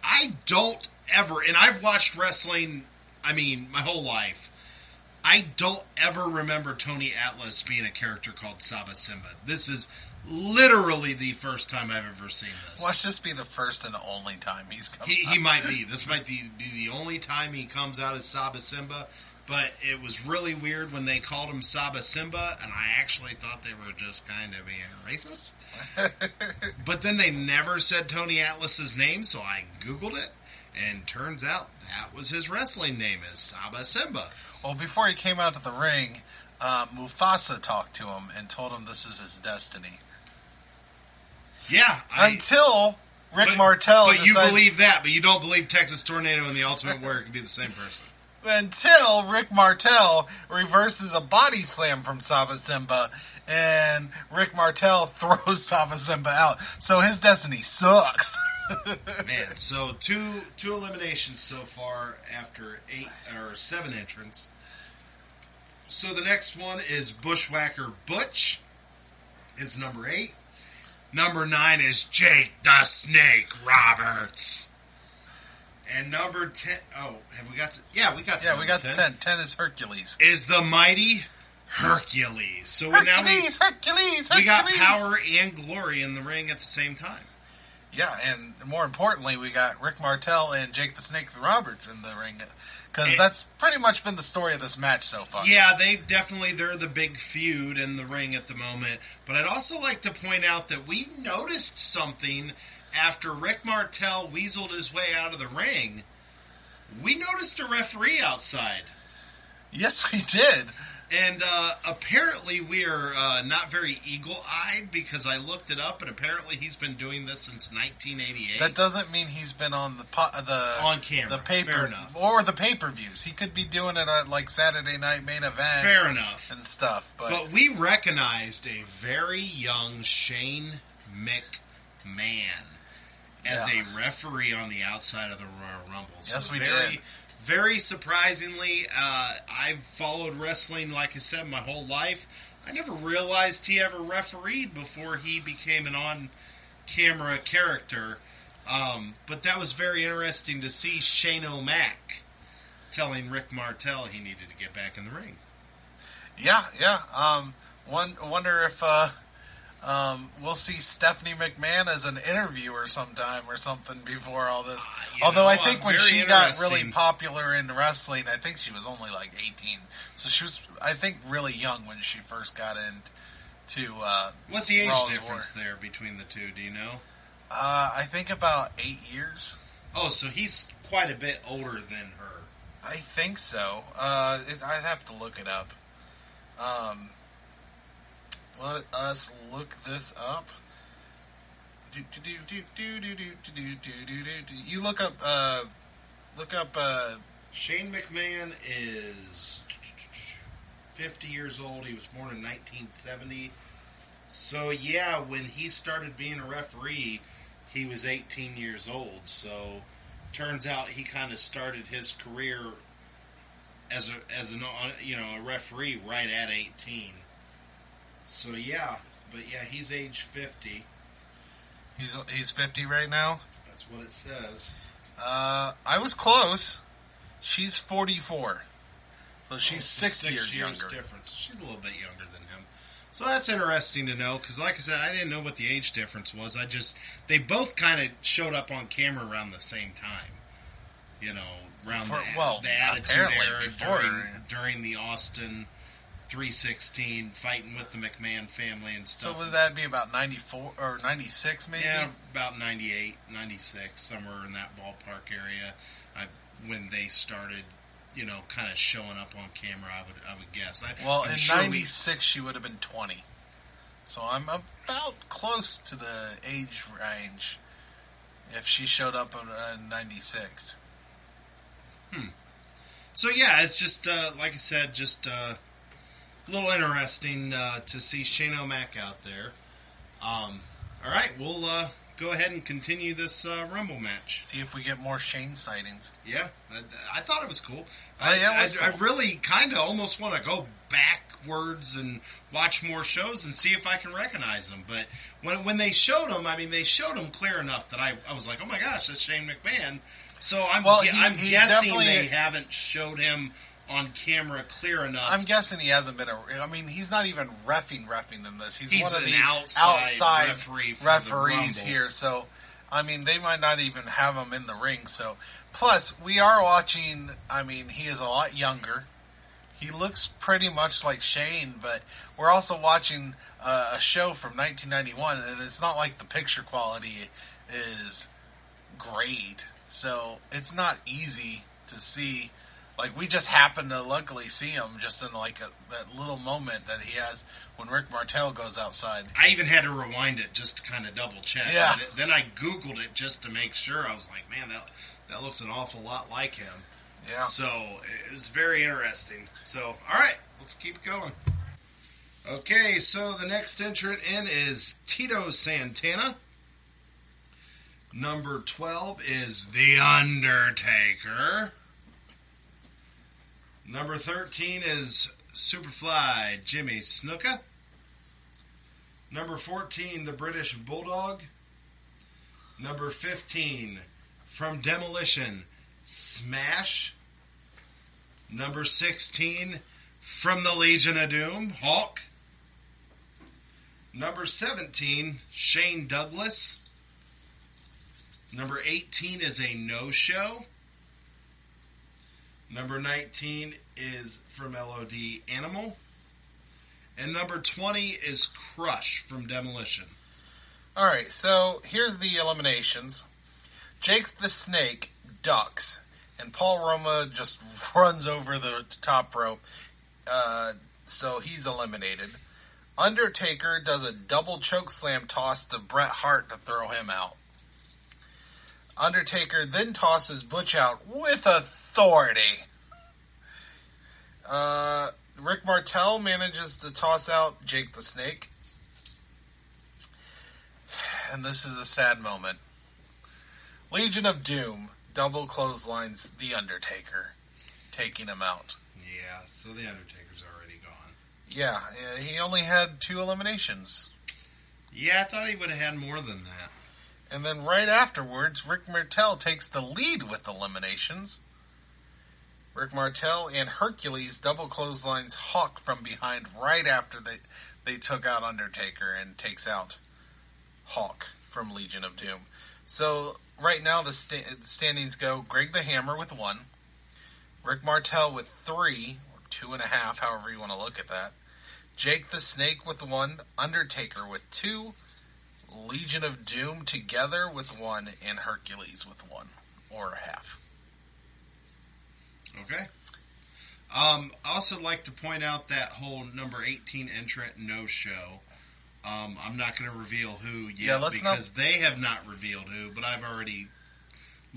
I don't ever, and I've watched wrestling, my whole life. I don't ever remember Tony Atlas being a character called Saba Simba. This is literally the first time I've ever seen this. Watch this be the first and only time he's come He might be. This might be the only time he comes out as Saba Simba. But it was really weird when they called him Saba Simba, and I actually thought they were just kind of being racist. But then they never said Tony Atlas's name, so I Googled it, and turns out that was his wrestling name, is Saba Simba. Well, before he came out to the ring, Mufasa talked to him and told him this is his destiny. Yeah. Until Rick Martel But you believe that, but you don't believe Texas Tornado and the Ultimate Warrior can be the same person. Until Rick Martel reverses a body slam from Saba Simba, and Rick Martel throws Saba Simba out. So his destiny sucks. Man, so two eliminations so far after 7 entrants. So the next one is Bushwhacker Butch, is number 8. Number 9 is Jake the Snake Roberts. And number 10... Oh, have we got to... Yeah, we got to 10. We got to 10. 10 is Hercules. Is the mighty Hercules. So Hercules! We got power and glory in the ring at the same time. Yeah, and more importantly, we got Rick Martel and Jake the Snake Roberts in the ring. Because that's pretty much been the story of this match so far. Yeah, they're the big feud in the ring at the moment. But I'd also like to point out that we noticed something... After Rick Martel weaseled his way out of the ring, we noticed a referee outside. Yes, we did. And apparently we are not very eagle-eyed because I looked it up, and apparently he's been doing this since 1988. That doesn't mean he's been on on camera. Fair enough. Or the pay-per-views. He could be doing it at like Saturday Night Main Event. Fair enough. And stuff. But we recognized a very young Shane McMahon as a referee on the outside of the Royal Rumble. Yes, we did. Very surprisingly, I've followed wrestling, like I said, my whole life. I never realized he ever refereed before he became an on-camera character. But that was very interesting to see Shane O'Mac telling Rick Martel he needed to get back in the ring. Yeah. Wonder if... we'll see Stephanie McMahon as an interviewer sometime or something before all this. I think when she got really popular in wrestling, I think she was only like 18. So she was, I think, really young when she first got into What's the age difference there between the two? Do you know? I think about 8 years. Oh, so he's quite a bit older than her. I think so. I'd have to look it up. Let us look this up. You look up. Shane McMahon is 50 years old. He was born in 1970. So yeah, when he started being a referee, he was 18 years old. So turns out he kind of started his career as a referee right at 18. So he's age 50. He's 50 right now? That's what it says. I was close. She's 44. So she's 6 years younger. Difference. She's a little bit younger than him. So that's interesting to know, because like I said, I didn't know what the age difference was. They both kind of showed up on camera around the same time. Around the Attitude Era during the Austin 316, fighting with the McMahon family and stuff. So would that be about 94 or 96 maybe? Yeah, about 98, 96, somewhere in that ballpark area. When they started, kind of showing up on camera, I would guess. In 96 she would have been 20. So I'm about close to the age range if she showed up in 96. So yeah, it's just, like I said, just... a little interesting to see Shane O'Mac out there. All right, we'll go ahead and continue this Rumble match. See if we get more Shane sightings. Yeah, I thought it was cool. Cool. I really kind of almost want to go backwards and watch more shows and see if I can recognize them. But when they showed him, they showed him clear enough that I was like, oh my gosh, that's Shane McMahon. So I'm guessing they haven't showed him on camera clear enough. I'm guessing he hasn't been he's not even reffing in this. He's one of the outside referees here. So, they might not even have him in the ring. So, plus, we are watching, he is a lot younger. He looks pretty much like Shane, but we're also watching a show from 1991, and it's not like the picture quality is great. So, it's not easy to see. Like, we just happen to luckily see him just in that little moment that he has when Rick Martel goes outside. I even had to rewind it just to kind of double check. Yeah. Then I Googled it just to make sure. I was like, man, that looks an awful lot like him. Yeah. So it's very interesting. So, all right, let's keep going. Okay, so the next entrant in is Tito Santana. Number 12 is The Undertaker. Number 13 is Superfly Jimmy Snuka. Number 14, the British Bulldog. Number 15, from Demolition, Smash. Number 16, from the Legion of Doom, Hulk. Number 17, Shane Douglas. Number 18 is a no-show. Number 19 is from LOD Animal. And number 20 is Crush from Demolition. Alright, so here's the eliminations. Jake the Snake ducks, and Paul Roma just runs over the top rope, so he's eliminated. Undertaker does a double choke slam toss to Bret Hart to throw him out. Undertaker then tosses Butch out with authority. Rick Martel manages to toss out Jake the Snake. And this is a sad moment. Legion of Doom double clotheslines The Undertaker, taking him out. Yeah, so The Undertaker's already gone. Yeah, he only had 2 eliminations. Yeah, I thought he would have had more than that. And then right afterwards, Rick Martel takes the lead with eliminations. Rick Martel and Hercules double clotheslines Hawk from behind right after they took out Undertaker, and takes out Hawk from Legion of Doom. So right now the standings go: Greg the Hammer with 1, Rick Martel with 3, or 2.5, however you want to look at that, Jake the Snake with 1, Undertaker with 2, Legion of Doom together with 1, and Hercules with 1, or half. Okay. I also like to point out that whole number 18 entrant no-show. I'm not going to reveal who yet, because they have not revealed who, but I've already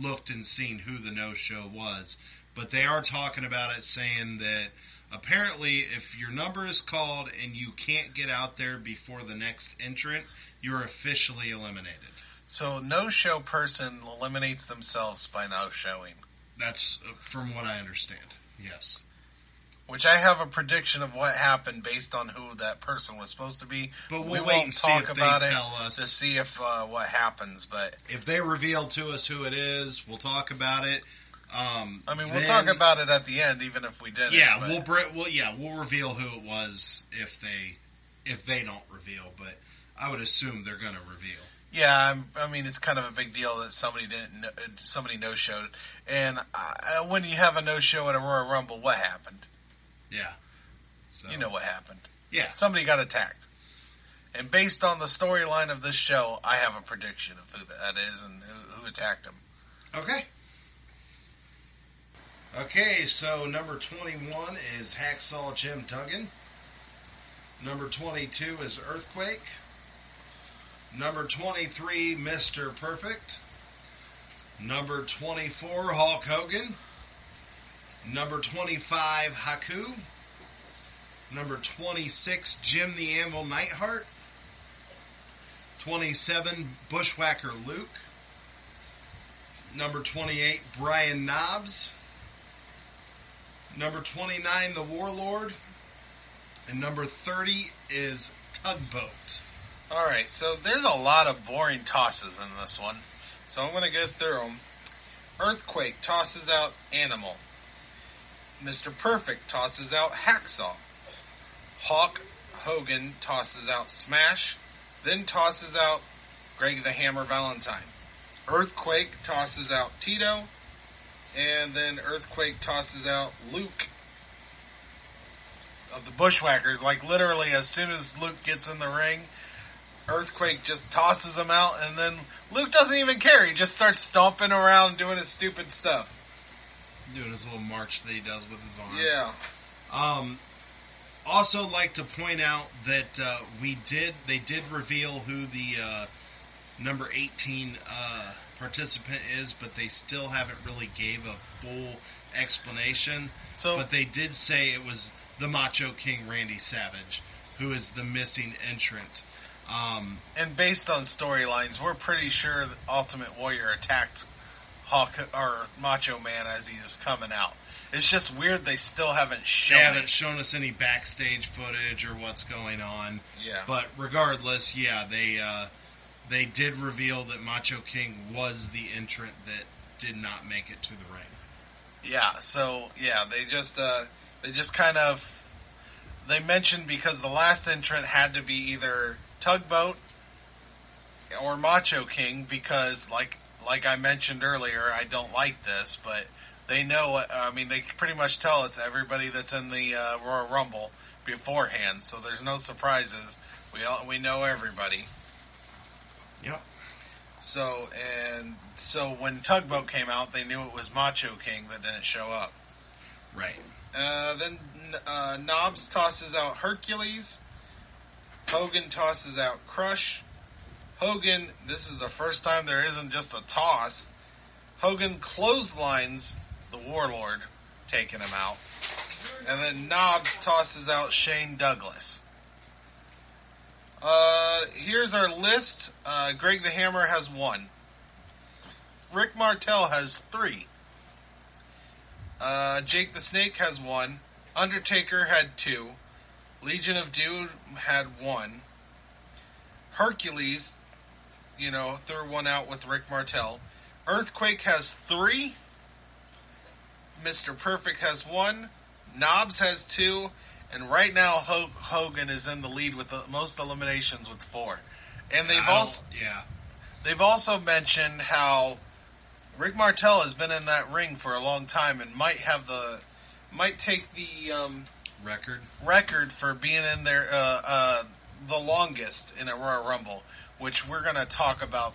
looked and seen who the no-show was. But they are talking about it, saying that apparently if your number is called and you can't get out there before the next entrant, you're officially eliminated. So no-show person eliminates themselves by no-showing. That's from what I understand, yes. Which I have a prediction of what happened based on who that person was supposed to be. But we'll wait and see if they tell us. To see if what happens. But if they reveal to us who it is, we'll talk about it. We'll talk about it at the end, even if we didn't. Yeah, we'll reveal who it was if they don't reveal. But I would assume they're going to reveal. Yeah, it's kind of a big deal that somebody no-showed. And when you have a no-show at a Royal Rumble, what happened? Yeah. So, you know what happened. Yeah. Somebody got attacked. And based on the storyline of this show, I have a prediction of who that is and who attacked him. Okay. Okay, so number 21 is Hacksaw Jim Duggan. Number 22 is Earthquake. Number 23, Mr. Perfect. Number 24, Hulk Hogan. Number 25, Haku. Number 26, Jim the Anvil Neidhart. 27, Bushwhacker Luke. Number 28, Brian Knobbs. Number 29, the Warlord. And number 30 is Tugboat. Alright, so there's a lot of boring tosses in this one. So I'm going to go through them. Earthquake tosses out Animal. Mr. Perfect tosses out Hacksaw. Hulk Hogan tosses out Smash, then tosses out Greg the Hammer Valentine. Earthquake tosses out Tito, and then Earthquake tosses out Luke of the Bushwhackers. Like, literally, as soon as Luke gets in the ring, Earthquake just tosses him out, and then Luke doesn't even care. He just starts stomping around doing his stupid stuff. Doing his little march that he does with his arms. Yeah. Also like to point out that they did reveal who the number 18 participant is, but they still haven't really gave a full explanation. But they did say it was the Macho King Randy Savage, who is the missing entrant. And based on storylines, we're pretty sure that Ultimate Warrior attacked Hawk or Macho Man as he was coming out. It's just weird they still haven't shown. They haven't shown us any backstage footage or what's going on. Yeah. But regardless, yeah, they did reveal that Macho King was the entrant that did not make it to the ring. Yeah. So yeah, they just kind of mentioned because the last entrant had to be either Tugboat or Macho King because like I mentioned earlier, I don't like this, but they know. I mean, they pretty much tell us everybody that's in the Royal Rumble beforehand, so there's no surprises. We know everybody. Yep. So when Tugboat came out, they knew it was Macho King that didn't show up. Right. Then Knobs tosses out Hercules. Hogan tosses out Crush. Hogan, this is the first time there isn't just a toss. Hogan clotheslines the Warlord, taking him out. And then Knobs tosses out Shane Douglas. Here's our list. Greg the Hammer has 1. Rick Martel has 3. Jake the Snake has 1. Undertaker had 2. Legion of Doom had 1. Hercules, threw one out with Rick Martel. Earthquake has 3. Mr. Perfect has 1. Knobs has 2. And right now, Hogan is in the lead with the most eliminations with 4. And they've also mentioned how Rick Martel has been in that ring for a long time and might take the record for being in there the longest in a Royal Rumble, which we're going to talk about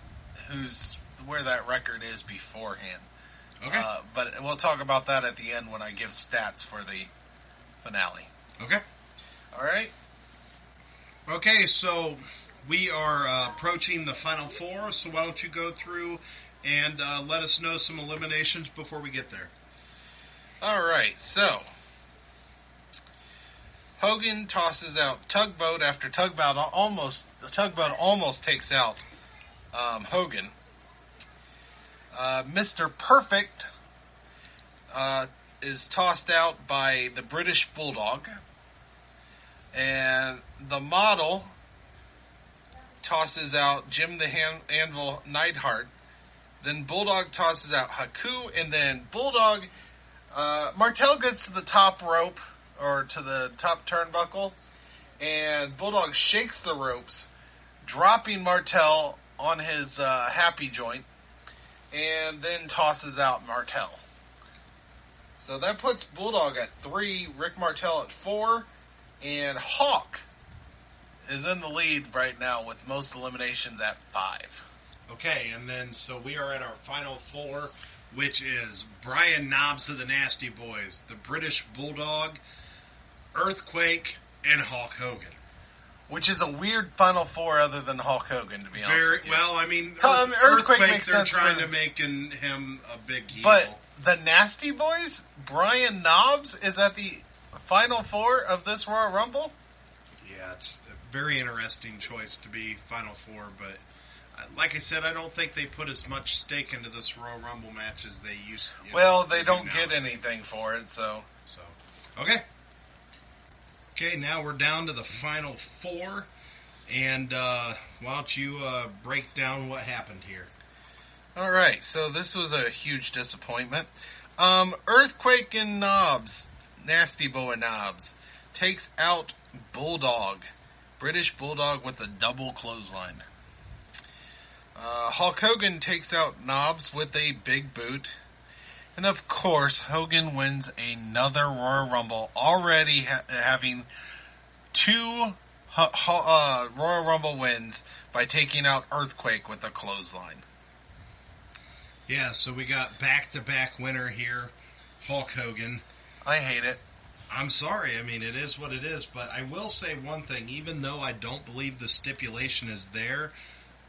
where that record is beforehand. Okay. But we'll talk about that at the end when I give stats for the finale. Okay. All right. Okay, so we are approaching the final 4, so why don't you go through and let us know some eliminations before we get there. All right, so Hogan tosses out Tugboat after Tugboat almost takes out Hogan. Mr. Perfect is tossed out by the British Bulldog. And the Model tosses out Jim the Anvil Neidhart. Then Bulldog tosses out Haku. And then Bulldog, Martel gets to the top rope, or to the top turnbuckle. And Bulldog shakes the ropes, dropping Martel on his happy joint. And then tosses out Martel. So that puts Bulldog at 3, Rick Martel at 4, and Hawk is in the lead right now with most eliminations at 5. Okay, and then so we are at our final 4, which is Brian Knobs of the Nasty Boys, the British Bulldog, Earthquake, and Hulk Hogan. Which is a weird final 4 other than Hulk Hogan, to be honest with you. Well, I mean, Earthquake makes they're sense. Trying to make him a big heel. But the Nasty Boys, Brian Knobs, is at the final 4 of this Royal Rumble? Yeah, it's a very interesting choice to be final 4, but like I said, I don't think they put as much stake into this Royal Rumble match as they used to. Well, they don't get anything for it, so. Okay. Okay, now we're down to the final 4, and why don't you break down what happened here? All right, so this was a huge disappointment. Earthquake and Knobs Nasty Boy Knobs takes out Bulldog. British Bulldog with a double clothesline. Hulk Hogan takes out Knobs with a big boot. And of course, Hogan wins another Royal Rumble, already having two Royal Rumble wins by taking out Earthquake with a clothesline. Yeah, so we got back-to-back winner here, Hulk Hogan. I hate it. I'm sorry. I mean, it is what it is. But I will say one thing. Even though I don't believe the stipulation is there,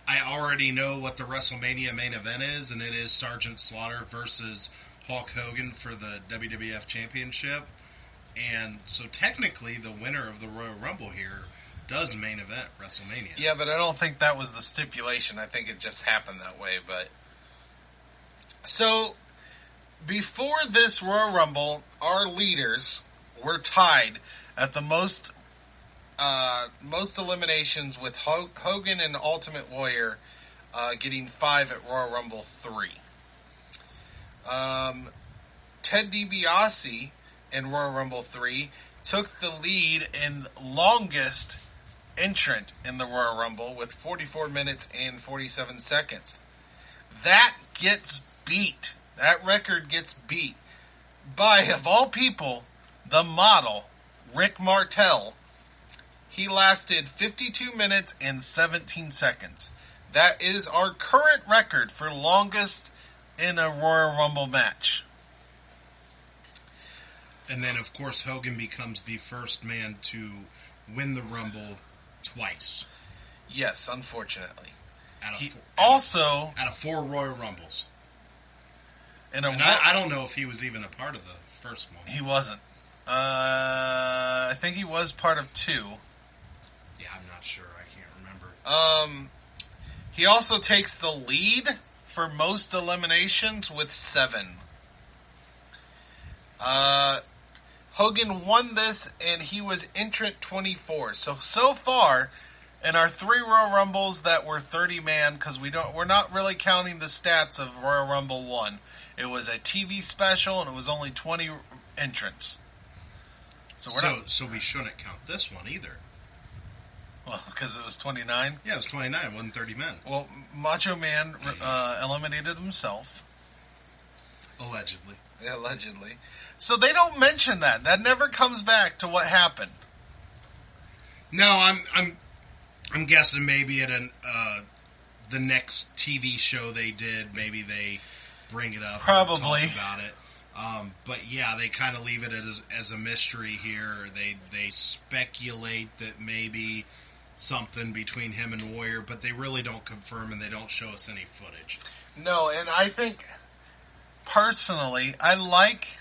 I already know what the WrestleMania main event is, and it is Sergeant Slaughter versus Hulk Hogan for the WWF Championship. And so technically the winner of the Royal Rumble here does main event WrestleMania. Yeah, but I don't think that was the stipulation. I think it just happened that way. But so before this Royal Rumble, our leaders were tied at the most eliminations, with Hogan and Ultimate Warrior getting 5 at Royal Rumble 3. Ted DiBiase in Royal Rumble 3 took the lead in longest entrant in the Royal Rumble with 44 minutes and 47 seconds. That gets beat. That record gets beat by, of all people, the model, Rick Martel. He lasted 52 minutes and 17 seconds. That is our current record for longest in a Royal Rumble match. And then, of course, Hogan becomes the first man to win the Rumble twice. Yes, unfortunately. Out of 4 Royal Rumbles. And I don't know if he was even a part of the first one. He wasn't. I think he was part of 2. Yeah, I'm not sure. I can't remember. He also takes the lead for most eliminations with 7. Hogan won this, and he was entrant 24. So far, in our 3 Royal Rumbles that were 30-man, because we're not really counting the stats of Royal Rumble 1. It was a TV special, and it was only 20 entrants. So we shouldn't count this one either. Well, because it was 29? Yeah, it was 29. It wasn't 30 men. Well, Macho Man eliminated himself. Allegedly. So they don't mention that. That never comes back to what happened. No, I'm guessing maybe at the next TV show they did, maybe they bring it up. Probably. And talk about it. But yeah, they kind of leave it as a mystery here. They speculate that maybe something between him and Warrior, but they really don't confirm, and they don't show us any footage. No, and I think, personally, I like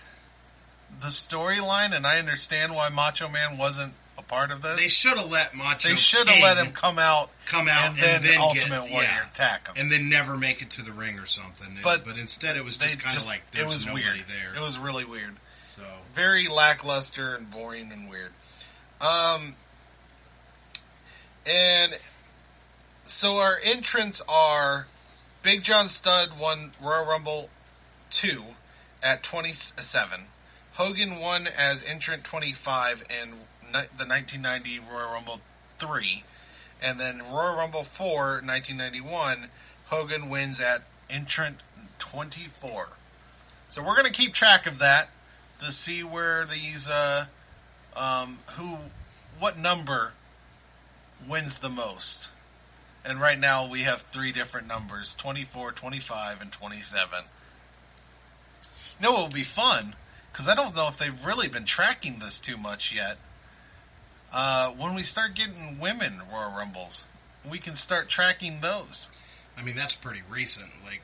the storyline, and I understand why Macho Man wasn't a part of this. They should have let Macho They should have let him come out and then Ultimate Warrior yeah, attack him. and then never make it to the ring or something. But instead it was just kind of like there was nobody weird. there. It was really weird. So very lackluster and boring and weird. And so our entrants are Big John Studd won Royal Rumble 2 at 27. Hogan won as entrant 25 and the 1990 Royal Rumble 3. And then Royal Rumble 4, 1991, Hogan wins at entrant 24. So we're going to keep track of that to see where these, what number wins the most. And right now we have 3 different numbers, 24, 25, and 27. You know what will be fun? Because I don't know if they've really been tracking this too much yet. When we start getting women Royal Rumbles, we can start tracking those. I mean, that's pretty recent. Like,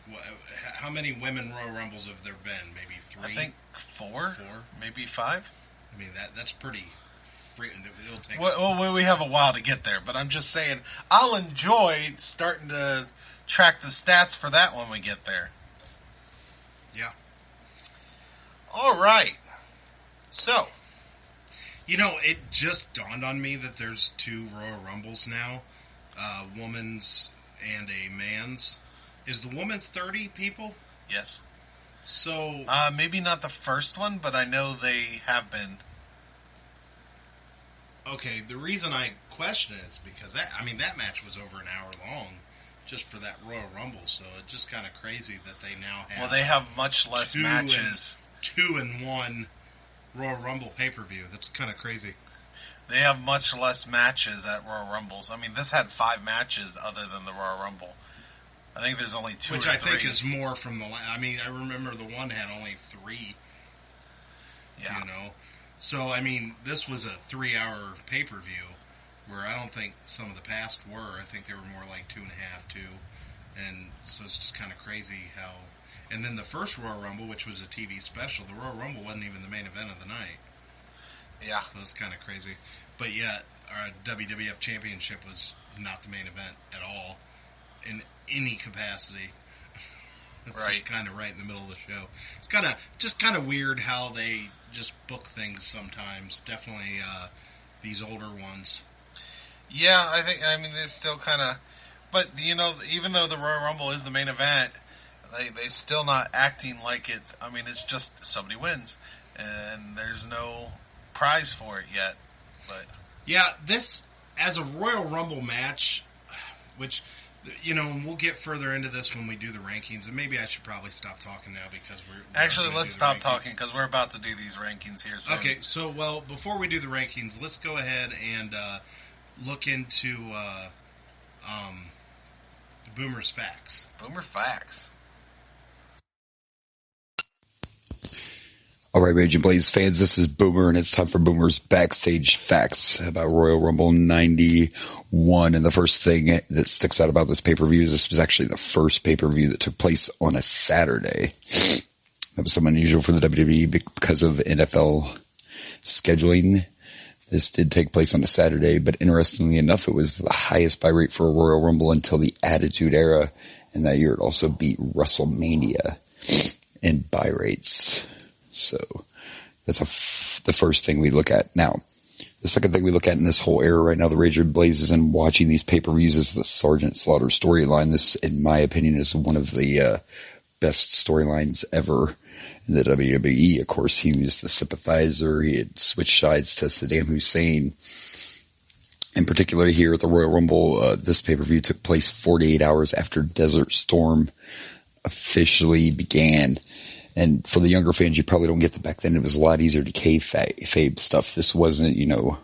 how many women Royal Rumbles have there been? Maybe 3? I think 4? Maybe 5? I mean, that's pretty... It'll take well, we have a while to get there, but I'm just saying, I'll enjoy starting to track the stats for that when we get there. Yeah. All right. So... You know, it just dawned on me that there's 2 Royal Rumbles now. Woman's and a man's. Is the woman's 30 people? Yes. So maybe not the first one, but I know they have been. Okay, the reason I question it is because that match was over an hour long, just for that Royal Rumble. So it's just kind of crazy that they now have. Well, they have much less matches. 2-1 Royal Rumble pay-per-view. That's kind of crazy. They have much less matches at Royal Rumbles. I mean, this had 5 matches other than the Royal Rumble. I think there's only 2 Which or 3. I think is more from the... I mean, I remember the one had only 3. Yeah. You know? So, I mean, this was a 3-hour pay-per-view, where I don't think some of the past were. I think they were more like 2.5, 2. And so it's just kind of crazy how... And then the first Royal Rumble, which was a TV special, the Royal Rumble wasn't even the main event of the night. Yeah. So it's kind of crazy. But yet, our WWF Championship was not the main event at all, in any capacity. It's just kind of right in the middle of the show. It's kind of weird how they just book things sometimes. Definitely these older ones. Yeah, I mean, it's still kind of... But, you know, even though the Royal Rumble is the main event, they still not acting like it's... I mean, it's just somebody wins, and there's no prize for it yet. But yeah, this, as a Royal Rumble match, which... You know, we'll get further into this when we do the rankings, and maybe I should probably stop talking now because we're actually, let's stop talking because we're about to do these rankings here soon. Okay, so, well, before we do the rankings, let's go ahead and look into Boomer's Facts. Boomer Facts. All right, Raging Blaze fans, this is Boomer, and it's time for Boomer's Backstage Facts about Royal Rumble 91. And the first thing that sticks out about this pay-per-view is this was actually the first pay-per-view that took place on a Saturday. That was somewhat unusual for the WWE because of NFL scheduling. This did take place on a Saturday, but interestingly enough, it was the highest buy rate for a Royal Rumble until the Attitude Era. And that year it also beat WrestleMania in buy rates. So that's the first thing we look at. Now, the second thing we look at in this whole era right now, the Rage Blazes, and watching these pay-per-views is the Sergeant Slaughter storyline. This, in my opinion, is one of the best storylines ever in the WWE. Of course, he was the sympathizer. He had switched sides to Saddam Hussein. In particular, here at the Royal Rumble, this pay-per-view took place 48 hours after Desert Storm officially began. And for the younger fans, you probably don't get that back then. It was a lot easier to kayfabe stuff. This wasn't, you know,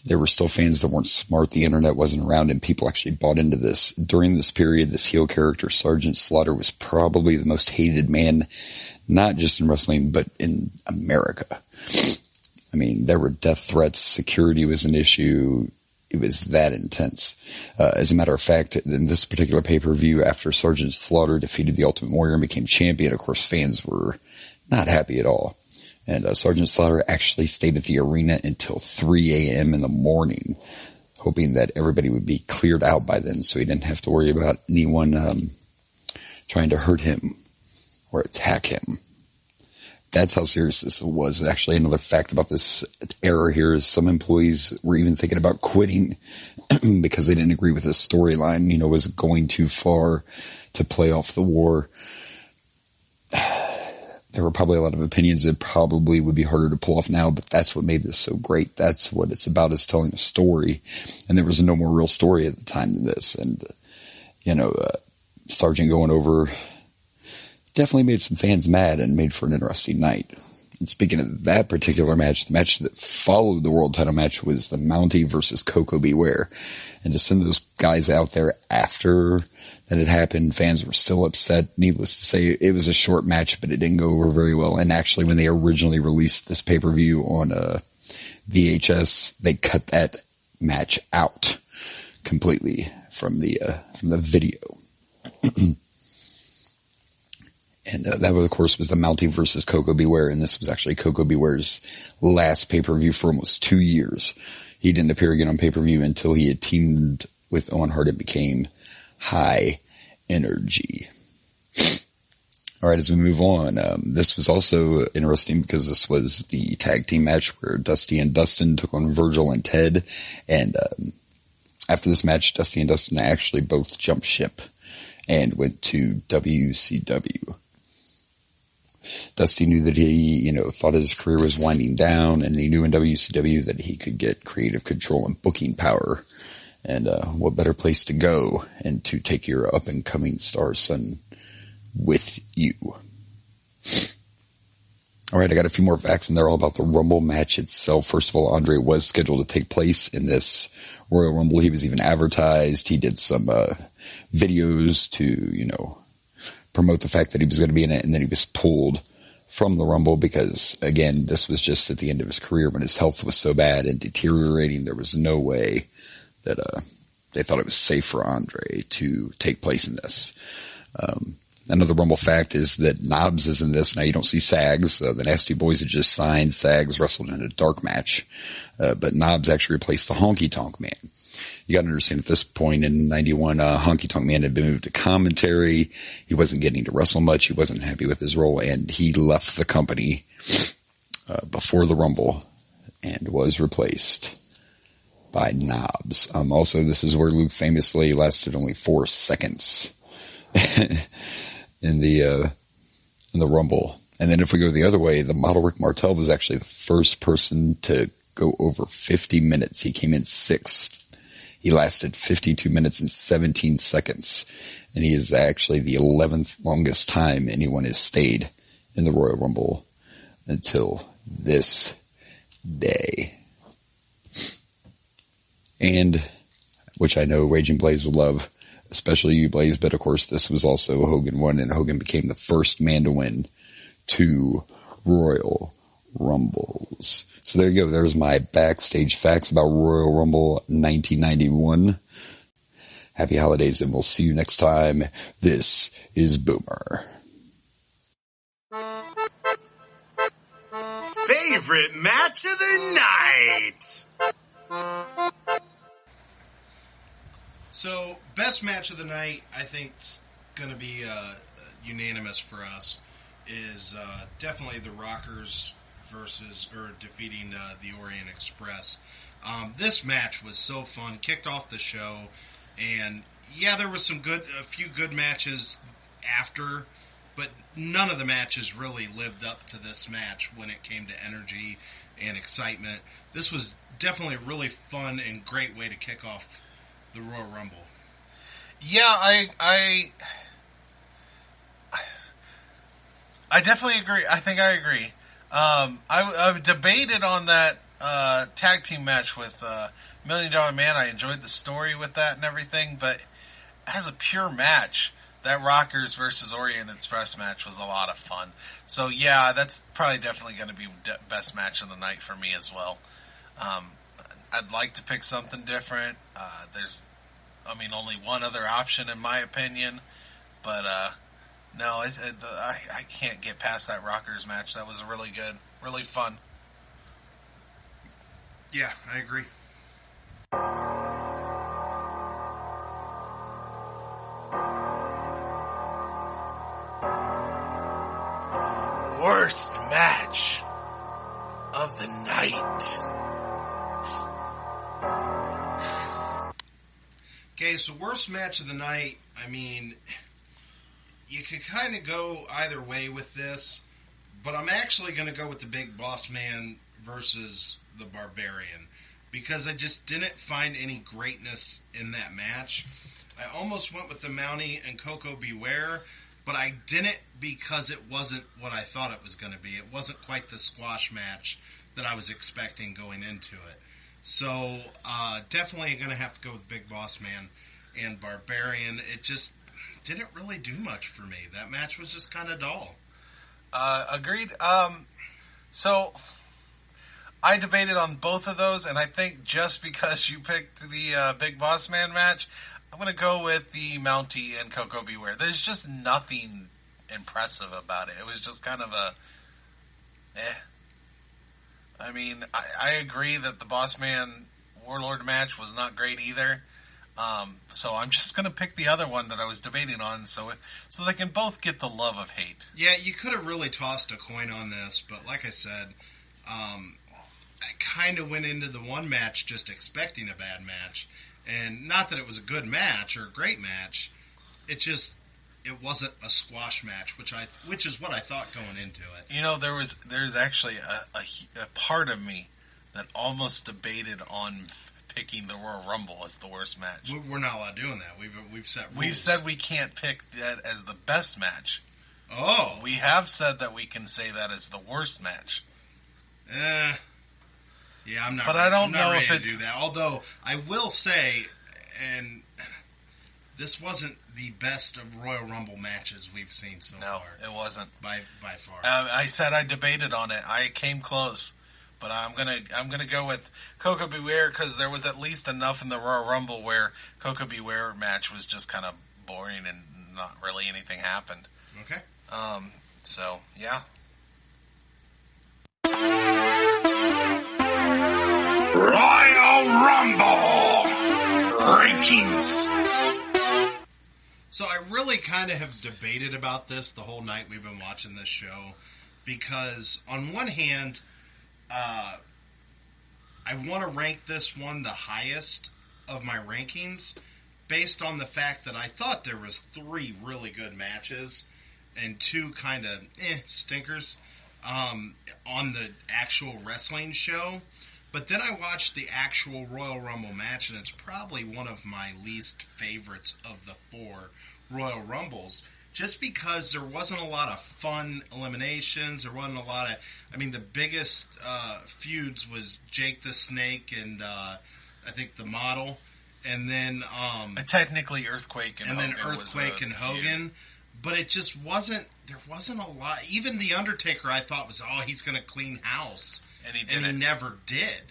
there were still fans that weren't smart. The internet wasn't around, and people actually bought into this. During this period, this heel character, Sergeant Slaughter, was probably the most hated man, not just in wrestling, but in America. I mean, there were death threats. Security was an issue. It was that intense. As a matter of fact, in this particular pay-per-view, after Sergeant Slaughter defeated the Ultimate Warrior and became champion, of course, fans were not happy at all. And Sergeant Slaughter actually stayed at the arena until 3 a.m. in the morning, hoping that everybody would be cleared out by then so he didn't have to worry about anyone trying to hurt him or attack him. That's how serious this was. Actually, another fact about this era here is some employees were even thinking about quitting because they didn't agree with the storyline. You know, was going too far to play off the war. There were probably a lot of opinions that probably would be harder to pull off now, but that's what made this so great. That's what it's about, is telling a story. And there was no more real story at the time than this. And, you know, Sergeant going over definitely made some fans mad and made for an interesting night. And speaking of that particular match, the match that followed the world title match was the Mountie versus Coco Beware. And to send those guys out there after that had happened, fans were still upset. Needless to say, it was a short match, but it didn't go over very well. And actually, when they originally released this pay-per-view on VHS, they cut that match out completely from the video. And that, of course, was the Mountie versus Coco Beware, and this was actually Coco Beware's last pay-per-view for almost 2 years. He didn't appear again on pay-per-view until he had teamed with Owen Hart and became High Energy. All right, as we move on, this was also interesting because this was the tag team match where Dusty and Dustin took on Virgil and Ted, and after this match, Dusty and Dustin actually both jumped ship and went to WCW. Dusty knew that he, thought his career was winding down, and he knew in WCW that he could get creative control and booking power. And what better place to go and to take your up-and-coming star son with you. All right, I got a few more facts, and they're all about the Rumble match itself. First of all, Andre was scheduled to take place in this Royal Rumble. He was even advertised. He did some videos to, promote the fact that he was going to be in it, and then he was pulled from the Rumble because, again, this was just at the end of his career when his health was so bad and deteriorating. There was no way that they thought it was safe for Andre to take place in this. Another Rumble fact is that Knobbs is in this. Now, you don't see Sags. The Nasty Boys had just signed. Sags wrestled in a dark match. But Knobbs actually replaced the Honky Tonk Man. You got to understand, at this point in 91, Honky Tonk Man had been moved to commentary. He wasn't getting to wrestle much. He wasn't happy with his role, and he left the company before the Rumble and was replaced by Knobbs. Also, this is where Luke famously lasted only 4 seconds in the Rumble. And then if we go the other way, the model Rick Martel was actually the first person to go over 50 minutes. He came in 6th. He lasted 52 minutes and 17 seconds. And he is actually the 11th longest time anyone has stayed in the Royal Rumble until this day. And, which I know Raging Blaze will love, especially you, Blaze, but of course this was also Hogan won, and Hogan became the first man to win 2 Royal Rumbles. So there you go. There's my backstage facts about Royal Rumble 1991. Happy holidays, and we'll see you next time. This is Boomer. Favorite match of the night. So, best match of the night, I think, is going to be unanimous for us, is definitely the Rockers defeating the Orient Express. This match was so fun, kicked off the show, and yeah, there was a few good matches after, but none of the matches really lived up to this match when it came to energy and excitement. This was definitely a really fun and great way to kick off the Royal Rumble. Yeah, I definitely agree. I think I agree. I've debated on that tag team match with $1 Million Man. I enjoyed the story with that and everything, but as a pure match, that Rockers versus Orient Express match was a lot of fun. So yeah, that's probably definitely going to be best match of the night for me as well. I'd like to pick something different. There's only one other option in my opinion, but no, I can't get past that Rockers match. That was really good, really fun. Yeah, I agree. Worst match of the night. Okay, so worst match of the night, you could kind of go either way with this, but I'm actually going to go with the Big Boss Man versus the Barbarian, because I just didn't find any greatness in that match. I almost went with the Mountie and Coco Beware, but I didn't because it wasn't what I thought it was going to be. It wasn't quite the squash match that I was expecting going into it. So, definitely going to have to go with Big Boss Man and Barbarian. It just didn't really do much for me. That match was just kind of dull. Agreed. So, I debated on both of those, and I think just because you picked the Big Boss Man match, I'm going to go with the Mountie and Coco Beware. There's just nothing impressive about it. It was just kind of a I agree that the Boss Man Warlord match was not great either. So I'm just going to pick the other one that I was debating on so they can both get the love of hate. Yeah, you could have really tossed a coin on this, but like I said, I kind of went into the one match just expecting a bad match. And not that it was a good match or a great match. It just, it wasn't a squash match, which is what I thought going into it. You know, there's actually a part of me that almost debated on picking the Royal Rumble as the worst match. We're not allowed doing that. We've set rules. We've said we can't pick that as the best match. Oh, We have said that we can say that as the worst match. yeah, I'm not. But ready, I don't I'm not know ready if to it's- do that. Although I will say, and this wasn't the best of Royal Rumble matches we've seen so No, far. it wasn't. By far. I said I debated on it. I came close, but I'm gonna go with Coco Beware because there was at least enough in the Royal Rumble where Coco Beware match was just kind of boring and not really anything happened. Okay. So yeah. Royal Rumble rankings. So I really kind of have debated about this the whole night we've been watching this show, because on one hand, I want to rank this one the highest of my rankings based on the fact that I thought there was 3 really good matches and 2 kind of stinkers on the actual wrestling show. But then I watched the actual Royal Rumble match, and it's probably one of my least favorites of the 4 Royal Rumbles, just because there wasn't a lot of fun eliminations. There wasn't a lot of... I mean, the biggest feuds was Jake the Snake and I think the Model, and then... Technically, Earthquake and Hogan. And then Earthquake and Hogan. But it just wasn't... There wasn't a lot... Even The Undertaker, I thought was, he's going to clean house. And he didn't. And he never did.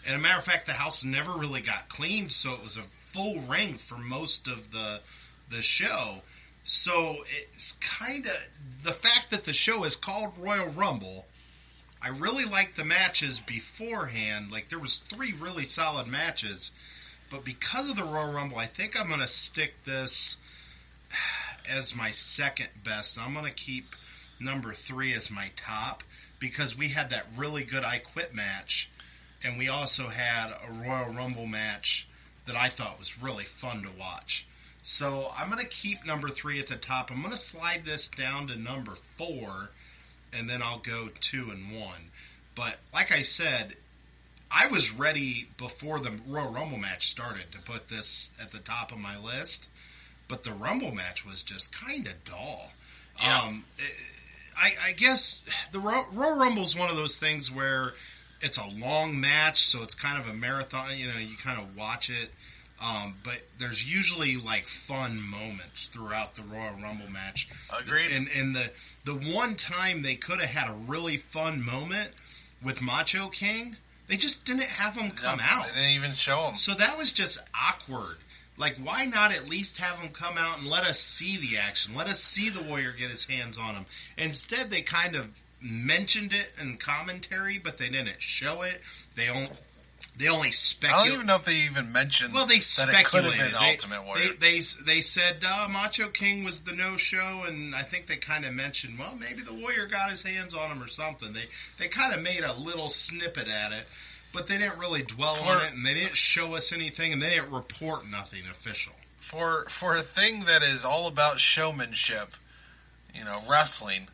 And a matter of fact, the house never really got cleaned, so it was a full ring for most of the show. So it's kind of... The fact that the show is called Royal Rumble, I really liked the matches beforehand. Like, there was 3 really solid matches. But because of the Royal Rumble, I think I'm going to stick this as my second best. I'm going to keep number 3 as my top, because we had that really good I Quit match, and we also had a Royal Rumble match that I thought was really fun to watch. So I'm going to keep number 3 at the top. I'm going to slide this down to number 4, and then I'll go 2 and 1. But like I said, I was ready before the Royal Rumble match started to put this at the top of my list, but the Rumble match was just kind of dull. Yeah. I guess the Royal Rumble is one of those things where it's a long match, so it's kind of a marathon. You kind of watch it. But there's usually like fun moments throughout the Royal Rumble match. Agreed. And the one time they could have had a really fun moment with Macho King, they just didn't have him come out. They didn't even show him. So that was just awkward. Like, why not at least have him come out and let us see the action? Let us see the Warrior get his hands on him. Instead, they kind of mentioned it in commentary, but they didn't show it. They only speculate. I don't even know if they even mentioned that it could have been Ultimate Warrior. They said Macho King was the no-show, and I think they kind of mentioned, well, maybe the Warrior got his hands on him or something. They kind of made a little snippet at it, but they didn't really dwell on it, and they didn't show us anything, and they didn't report nothing official. For a thing that is all about showmanship, wrestling,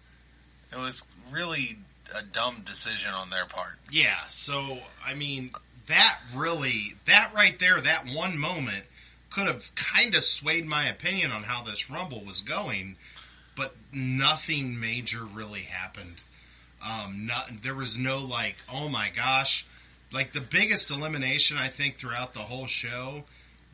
it was really a dumb decision on their part. Yeah, so, I mean, that right there, that one moment, could have kind of swayed my opinion on how this Rumble was going, but nothing major really happened. There was no, like, oh my gosh. Like, the biggest elimination, I think, throughout the whole show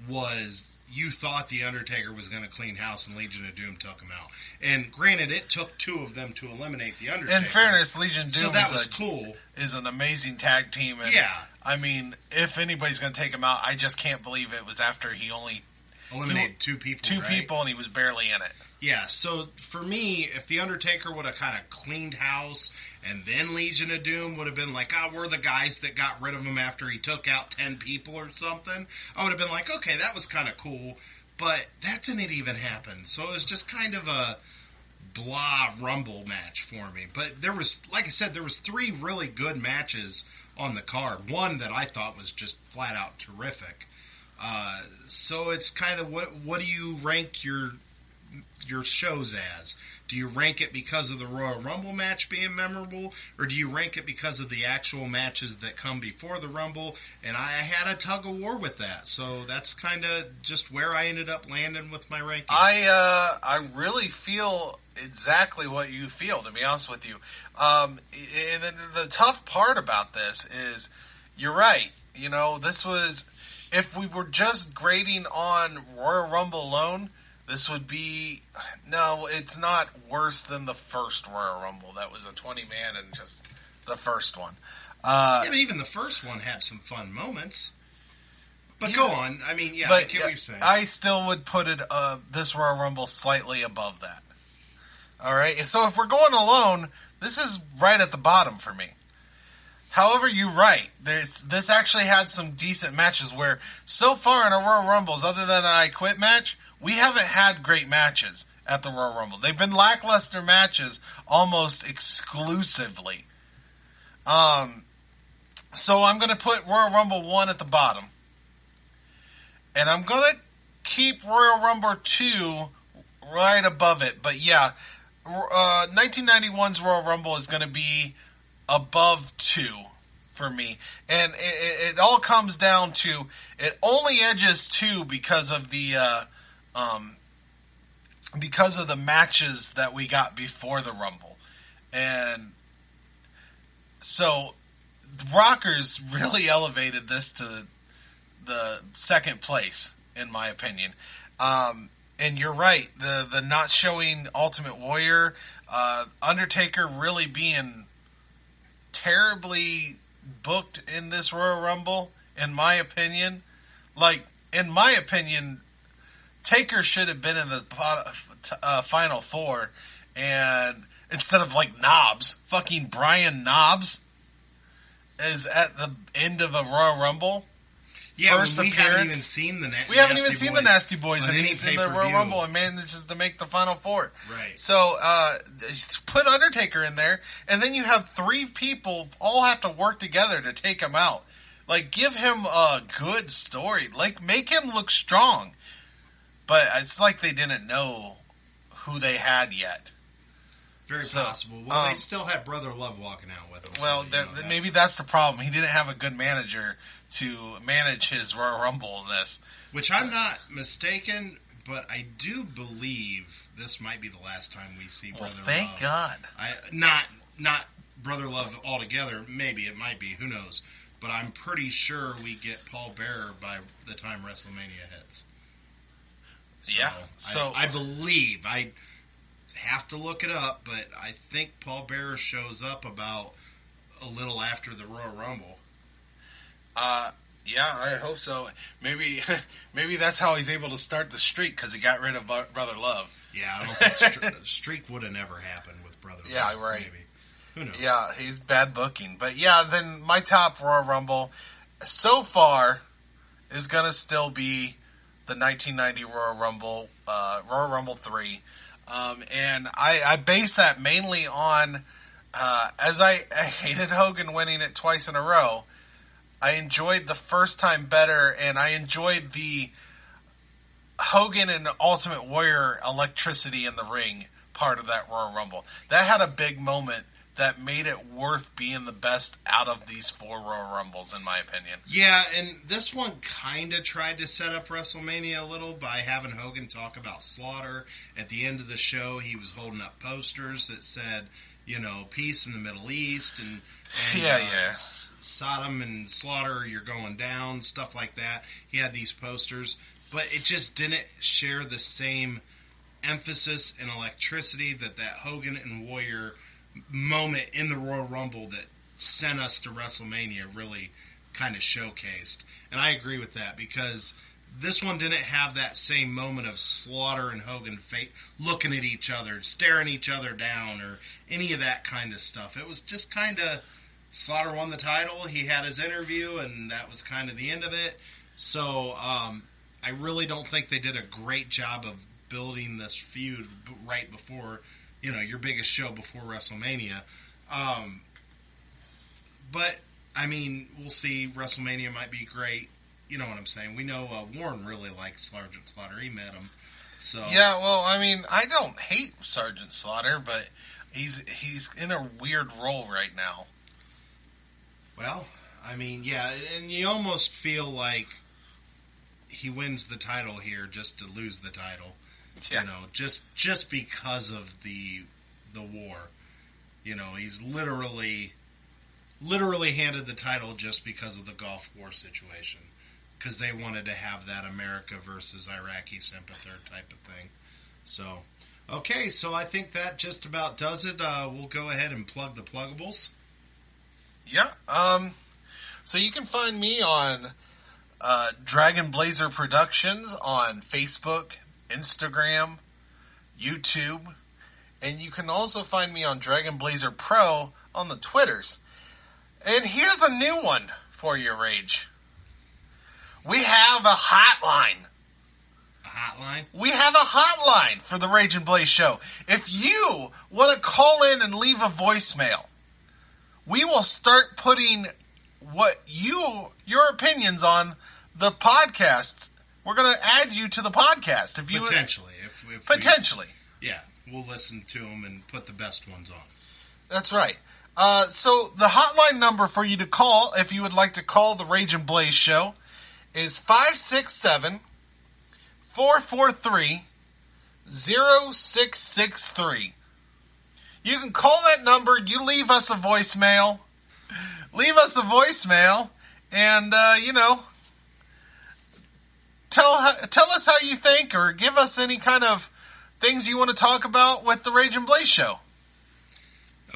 was you thought The Undertaker was going to clean house and Legion of Doom took him out. And granted, it took 2 of them to eliminate The Undertaker. In fairness, Legion of Doom cool. Is an amazing tag team. And yeah. I mean, if anybody's going to take him out, I just can't believe it was after he only eliminated 2 people. 2 people, and he was barely in it. Yeah, so for me, if The Undertaker would have kind of cleaned house and then Legion of Doom would have been like, we're the guys that got rid of him after he took out 10 people or something, I would have been like, okay, that was kind of cool, but that didn't even happen. So it was just kind of a blah Rumble match for me. But there was, like I said, there was 3 really good matches on the card. One that I thought was just flat out terrific. So it's kind of, what do you rank your your shows as? Do you rank it because of the Royal Rumble match being memorable, or do you rank it because of the actual matches that come before the Rumble? And I had a tug of war with that, so that's kind of just where I ended up landing with my rankings. I really feel exactly what you feel, to be honest with you. And the tough part about this is, you're right. You know, this was, if we were just grading on Royal Rumble alone, this would be, no, it's not worse than the first Royal Rumble. That was a 20-man and just the first one. Yeah, but even the first one had some fun moments. But yeah, go on. I mean, yeah, but, I get what you're saying. I still would put it, this Royal Rumble slightly above that. All right? So if we're going alone, this is right at the bottom for me. However, you're right. This actually had some decent matches where, so far in our Royal Rumbles, other than an I Quit match, we haven't had great matches at the Royal Rumble. They've been lackluster matches almost exclusively. So I'm going to put Royal Rumble 1 at the bottom. And I'm going to keep Royal Rumble 2 right above it. But yeah, 1991's Royal Rumble is going to be above 2 for me. And it all comes down to, it only edges 2 because of the matches that we got before the Rumble. And so Rockers really elevated this to the second place, in my opinion. And you're right, the not showing Ultimate Warrior, Undertaker really being terribly booked in this Royal Rumble, in my opinion. Like, in my opinion, Taker should have been in the Final Four, and instead of like Knobbs, fucking Brian Knobbs is at the end of a Royal Rumble. Yeah, First we appearance. haven't even seen the We haven't even seen the Nasty Boys, and any he's in the Royal pay-per-view. Rumble and manages to make the Final Four. Right. So, put Undertaker in there, and then you have 3 people all have to work together to take him out. Like, give him a good story. Like, make him look strong. But it's like they didn't know who they had yet. Very possible. Well, they still had Brother Love walking out with them. Well, so, maybe that's the problem. He didn't have a good manager to manage his Royal Rumble in this. Which I'm not mistaken, but I do believe this might be the last time we see Brother Love. Thank God. Not Brother Love altogether. Maybe it might be. Who knows? But I'm pretty sure we get Paul Bearer by the time WrestleMania hits. So, I believe. I have to look it up, but I think Paul Bearer shows up about a little after the Royal Rumble. Yeah, I hope so. Maybe that's how he's able to start the streak, because he got rid of Brother Love. Yeah, I don't think streak would have never happened with Brother Love. Yeah, right. Maybe. Who knows? Yeah, he's bad booking. But yeah, then my top Royal Rumble so far is going to still be the 1990 Royal Rumble 3. And I base that mainly on, as I hated Hogan winning it twice in a row, I enjoyed the first time better, and I enjoyed the Hogan and Ultimate Warrior electricity in the ring part of that Royal Rumble. That had a big moment that made it worth being the best out of these 4 Royal Rumbles, in my opinion. Yeah, and this one kind of tried to set up WrestleMania a little by having Hogan talk about Slaughter. At the end of the show, he was holding up posters that said, you know, peace in the Middle East, and Sodom and Slaughter, you're going down, stuff like that. He had these posters, but it just didn't share the same emphasis and electricity that Hogan and Warrior moment in the Royal Rumble that sent us to WrestleMania really kind of showcased. And I agree with that, because this one didn't have that same moment of Slaughter and Hogan looking at each other, staring each other down, or any of that kind of stuff. It was just kind of, Slaughter won the title, he had his interview, and that was kind of the end of it. So I really don't think they did a great job of building this feud right before, you know, your biggest show before WrestleMania. But, I mean, we'll see. WrestleMania might be great. You know what I'm saying. We know Warren really likes Sergeant Slaughter. He met him. So Yeah, well, I mean, I don't hate Sergeant Slaughter, but he's in a weird role right now. well, I mean, yeah, and you almost feel like he wins the title here just to lose the title. Yeah. You know, just because of the war. You know, he's literally handed the title just because of the Gulf War situation. Because they wanted to have that America versus Iraqi sympathy type of thing. So, okay, so I think that just about does it. We'll go ahead and plug the pluggables. Yeah. So you can find me on Dragon Blazer Productions on Facebook, Instagram, YouTube, and you can also find me on Dragon Blazer Pro on the Twitters. And here's a new one for your Rage. We have a hotline. A hotline? We have a hotline for the Rage and Blaze show. If you want to call in and leave a voicemail, we will start putting your opinions on the podcast. We're going to add you to the podcast. If you Potentially. Potentially. Yeah, we'll listen to them and put the best ones on. That's right. So the hotline number for you to call, if you would like to call the Rage and Blaze show, is 567-443-0663. You can call that number, you leave us a voicemail, and, tell us how you think, or give us any kind of things you want to talk about with the Rage and Blaze show.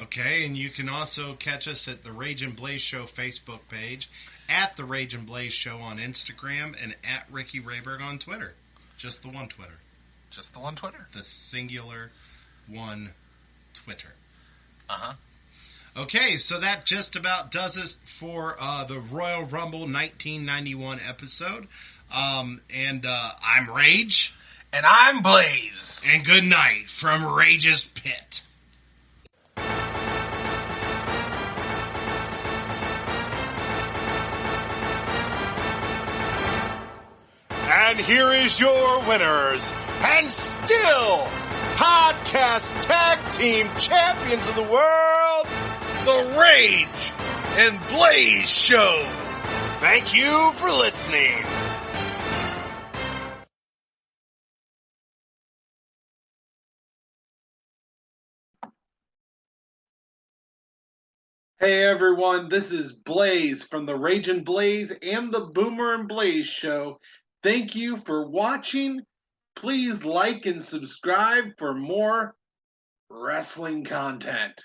Okay, and you can also catch us at the Rage and Blaze Show Facebook page, at the Rage and Blaze Show on Instagram, and at Ricky Rayberg on Twitter. Just the one Twitter. Just the one Twitter. The singular one Twitter. Uh-huh. Okay, so that just about does it for the Royal Rumble 1991 episode. I'm Rage. And I'm Blaze. And good night from Rage's Pit. And here is your winners, and still podcast tag team champions of the world, the Rage and Blaze Show. Thank you for listening. Hey everyone, this is Blaze from the Rage and Blaze and the Boomer and Blaze Show. Thank you for watching. Please like and subscribe for more wrestling content.